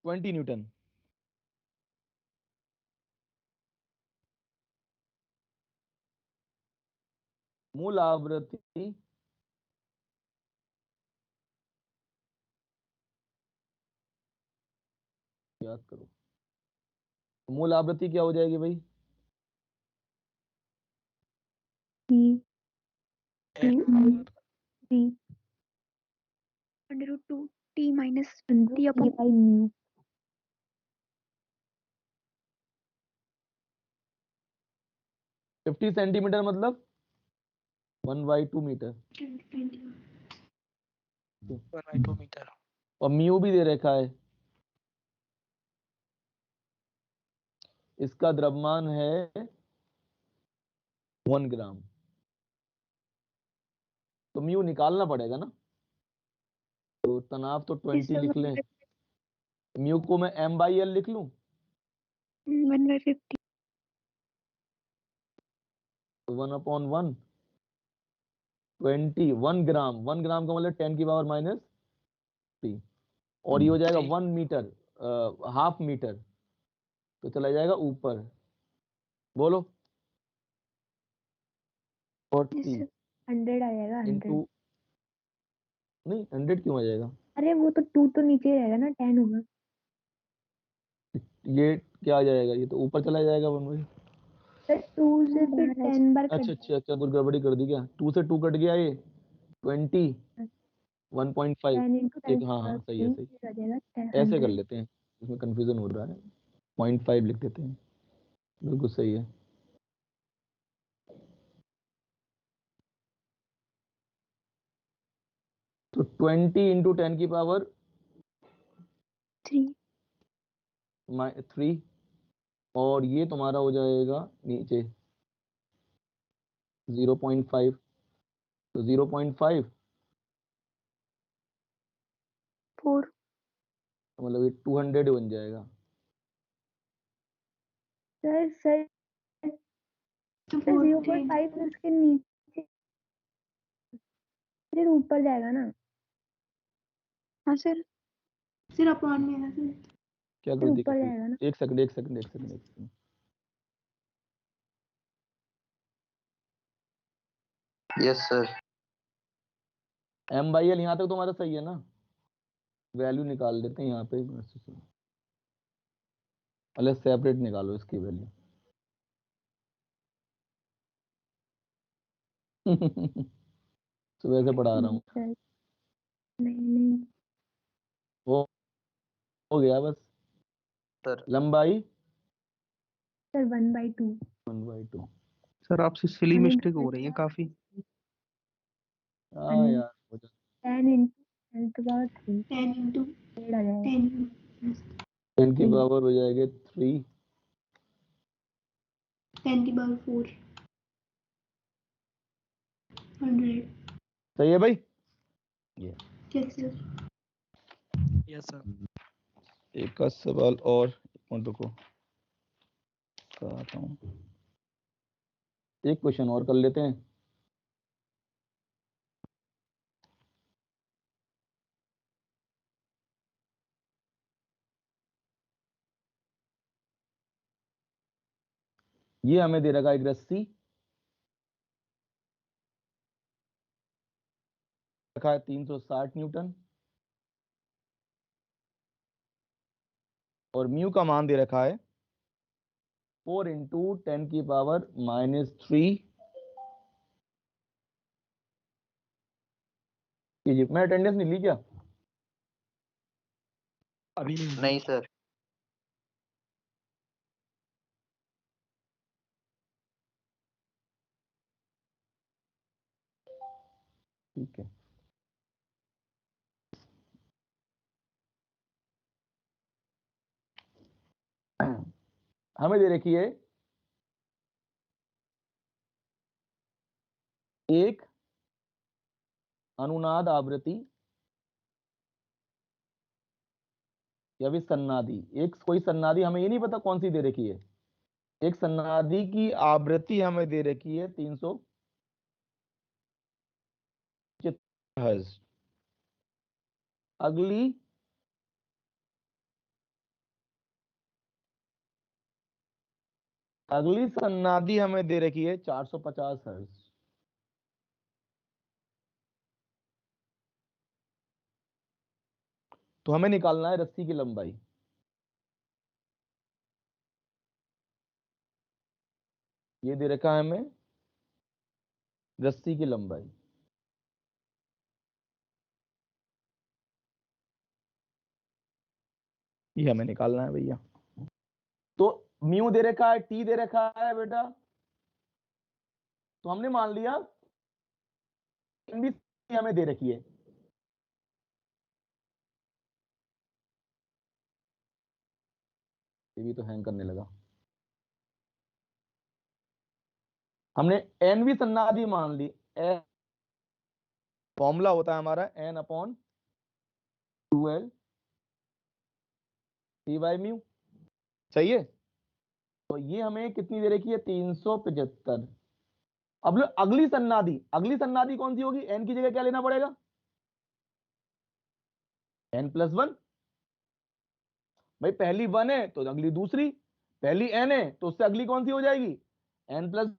20 न्यूटन। मूल आवृत्ति याद करो, मूल आवृत्ति क्या हो जाएगी भाई? T n 3 √2 t minus under t T upon by mu. 50 centimetre मतलब 1/2 मीटर। 1/2 मीटर। और म्यू भी दे रखा है, इसका द्रव्यमान है 1 ग्राम। तो म्यू निकालना पड़ेगा ना, तो तनाव तो 20 लिख लें। म्यू को मैं m/l लिख लूं, 1/50, तो 1/1 20, 1 ग्राम, 1 ग्राम का मतलब 10 की पावर माइनस 3। और ये हो जाएगा 3। 1 मीटर, हाफ मीटर, तो चला जाएगा ऊपर। बोलो 40 100 आ जाएगा 100। इंटू, नहीं 100 क्यों आ जाएगा? अरे वो तो 2 तो नीचे ही रहेगा ना, 10 होगा। ये क्या आ जाएगा? ये तो ऊपर चला जाएगा 1/, तो 2 से फिर 10 बार अच्छा कट अच्छा अच्छा, कुछ गड़बड़ी कर दी क्या? 2 से 2 कट गया, ये 20, 1.5। 10 इंटू एक, 10 हाँ हाँ, सही है, सही। आ जाएगा ऐसे कर 100। लेते हैं, इसमें कंफ्यूजन हो रहा है, 0.5 लिख देते हैं। बिल्कुल सही है। तो 20 इंटू 10 की पावर 3 3 और ये तुम्हारा हो जाएगा नीचे 0.5, तो 0.5 4 मतलब ये 200 बन जाएगा। सर सर तो सर 0.5 उसके नीचे फिर ऊपर जाएगा ना। हाँ सर, सिर अपॉन में है ना सर। क्या फिर कर ऊपर दिया? जाएगा ना। एक सेकंड एक सेकंड एक सेकंड एक सेकंड। Yes sir. M/L यहाँ तक तुम्हारा सही है ना? वैल्यू निकाल देते हैं यहाँ पे, अलग सेपरेट निकालो इसकी वैल्यू। सुबह से पढ़ा रहा हूँ। सर नहीं नहीं हो हो गया बस। सर लंबाई सर 1/2 1/2। सर आपसे सिली वन मिस्टेक इंटू हो रही है काफी। हाँ यार हो जाता 10 into 10 to the power 3 10 into आ जाएगा 10 है। 10 की पावर हो जाएगी 3। 10 की पावर 4 100। सही है भाई? ये यस सर। Yes sir. एक का सवाल और, रुको कराता हूँ। एक क्वेश्चन और कर लेते हैं। ये हमें दे रखा है एक रस्सी, रखा है 360 न्यूटन, और म्यू का मान दे रखा है 4 इंटू 10 की पावर -3 केजी। मैं अटेंडेंस नहीं ली क्या? अभी नहीं। नहीं सर। ठीक है। हमें दे रखी है एक अनुनाद आवृत्ति या भी सन्नादि। एक कोई सन्नादि, हमें ये नहीं पता कौन सी दे रखी है। एक सन्नादि की आवृत्ति हमें दे रखी है 375 हर्ट्ज। अगली अगली सन्नादि हमें दे रखी है 450 हर्ट्ज। तो हमें निकालना है रस्सी की लंबाई। ये दे रखा है हमें रस्सी की लंबाई। ये हमें निकालना है भैया। तो म्यू दे रखा है, टी दे रखा है बेटा, तो हमने मान लिया भी हमें दे रखी है। ये भी तो हैंग करने लगा। हमने एन भी सन्नादि मान ली। फॉर्मूला होता है हमारा N/2L C/μ। सही है? तो ये हमें कितनी दे रखी है? 375। अब लो अगली सन्नादि कौन सी होगी? एन की जगह क्या लेना पड़ेगा? n+1। भाई पहली 1 है तो अगली दूसरी, पहली n है तो उससे अगली कौन सी हो जाएगी? n+।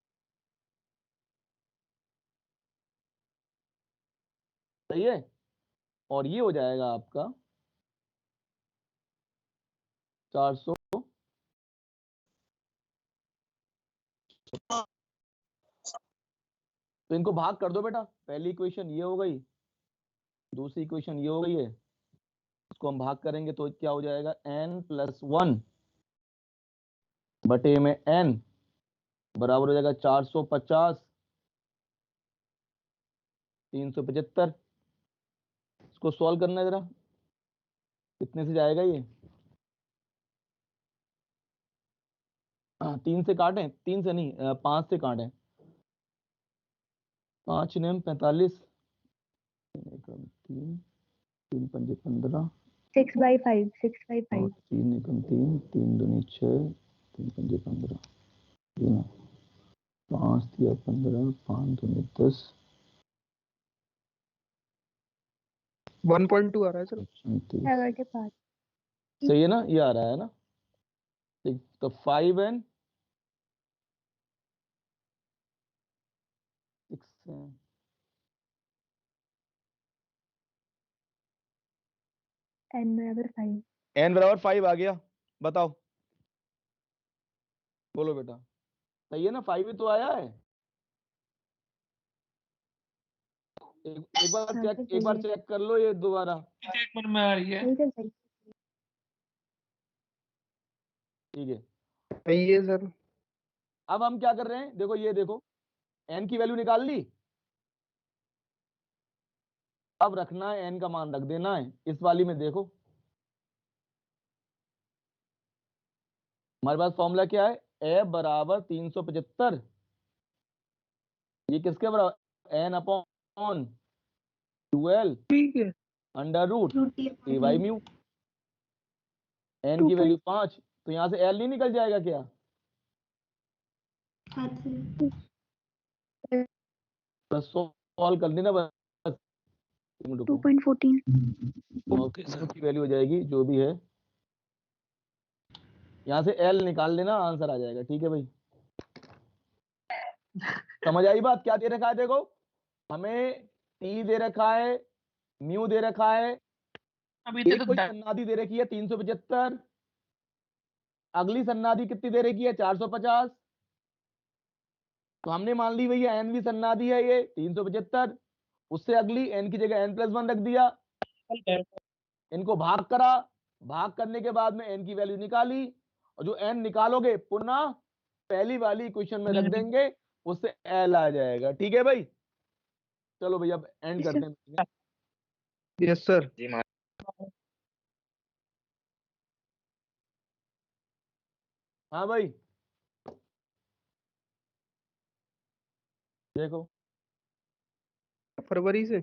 सही है? और ये हो जाएगा आपका 400। तो इनको भाग कर दो बेटा। पहली इक्वेशन ये हो गई, दूसरी इक्वेशन ये हो गई है। इसको हम भाग करेंगे तो क्या हो जाएगा? n+1 बटे में n बराबर हो जाएगा 450 375। इसको सॉल्व करना है जरा, कितने से जाएगा ये? हाँ 3 से काटें, 3 से नहीं 5 से काटें। 5 नेम 45, 3 3 पंजे 15 6/5 और 6/5 3 एकम 3 3 दूनी 6 3 पंजे 15 तीन 5 दिया 15 5 दूनी 10 1.2 आ रहा है सर। 34। 75 सही है ना, ये आ रहा है ना। ठीक, तो 5n 6 n/5 n बराबर 5 आ गया। बताओ, बोलो बेटा, सही है ना, 5 ही तो आया है। एक बार हाँ चेक, सर एक सही बार है, चेक कर लो ये दोबारा। एक मिनट में आ रही है। सही सर सही। ठीक है, सही है सर। अब हम क्या कर रहे हैं, देखो ये देखो, n की वैल्यू निकाल ली। अब रखना है, n का मान रख देना है इस वाली में। देखो हमारे पास फॉर्मूला क्या है, a बराबर 375, ये किसके बराबर, n अपॉन 12 ठीक है। Under root root T A by mu. n की वैल्यू 5, तो यहां से l नहीं निकल जाएगा क्या? हाँ सर। बस सॉल्व कर देना बस, एक मिनट रुको। 2.14 ओके सर। की वैल्यू हो जाएगी जो भी है, यहां से l निकाल लेना, आंसर आ जाएगा। ठीक है भाई, समझ आई बात? क्या दे रखा है देखो, हमें t दे रखा है, म्यू दे रखा है, अभी एक तक कोई सन्नादी दे रखी है 375, अगली सन्नादी कितनी दे रखी है 450। तो हमने मान ली भैया n भी सन्नादी है ये 375, उससे अगली n की जगह n+1 रख दिया, इनको भाग करा, भाग करने के बाद में n की वैल्यू निकाली, और जो n निकालोगे पुनः पहली वाली इक्वेशन में रख देंगे, उससे l आ जाएगा। ठीक है भाई, चलो भैया अब एंड करते हैं। Yes sir. हाँ भाई, देखो फरवरी से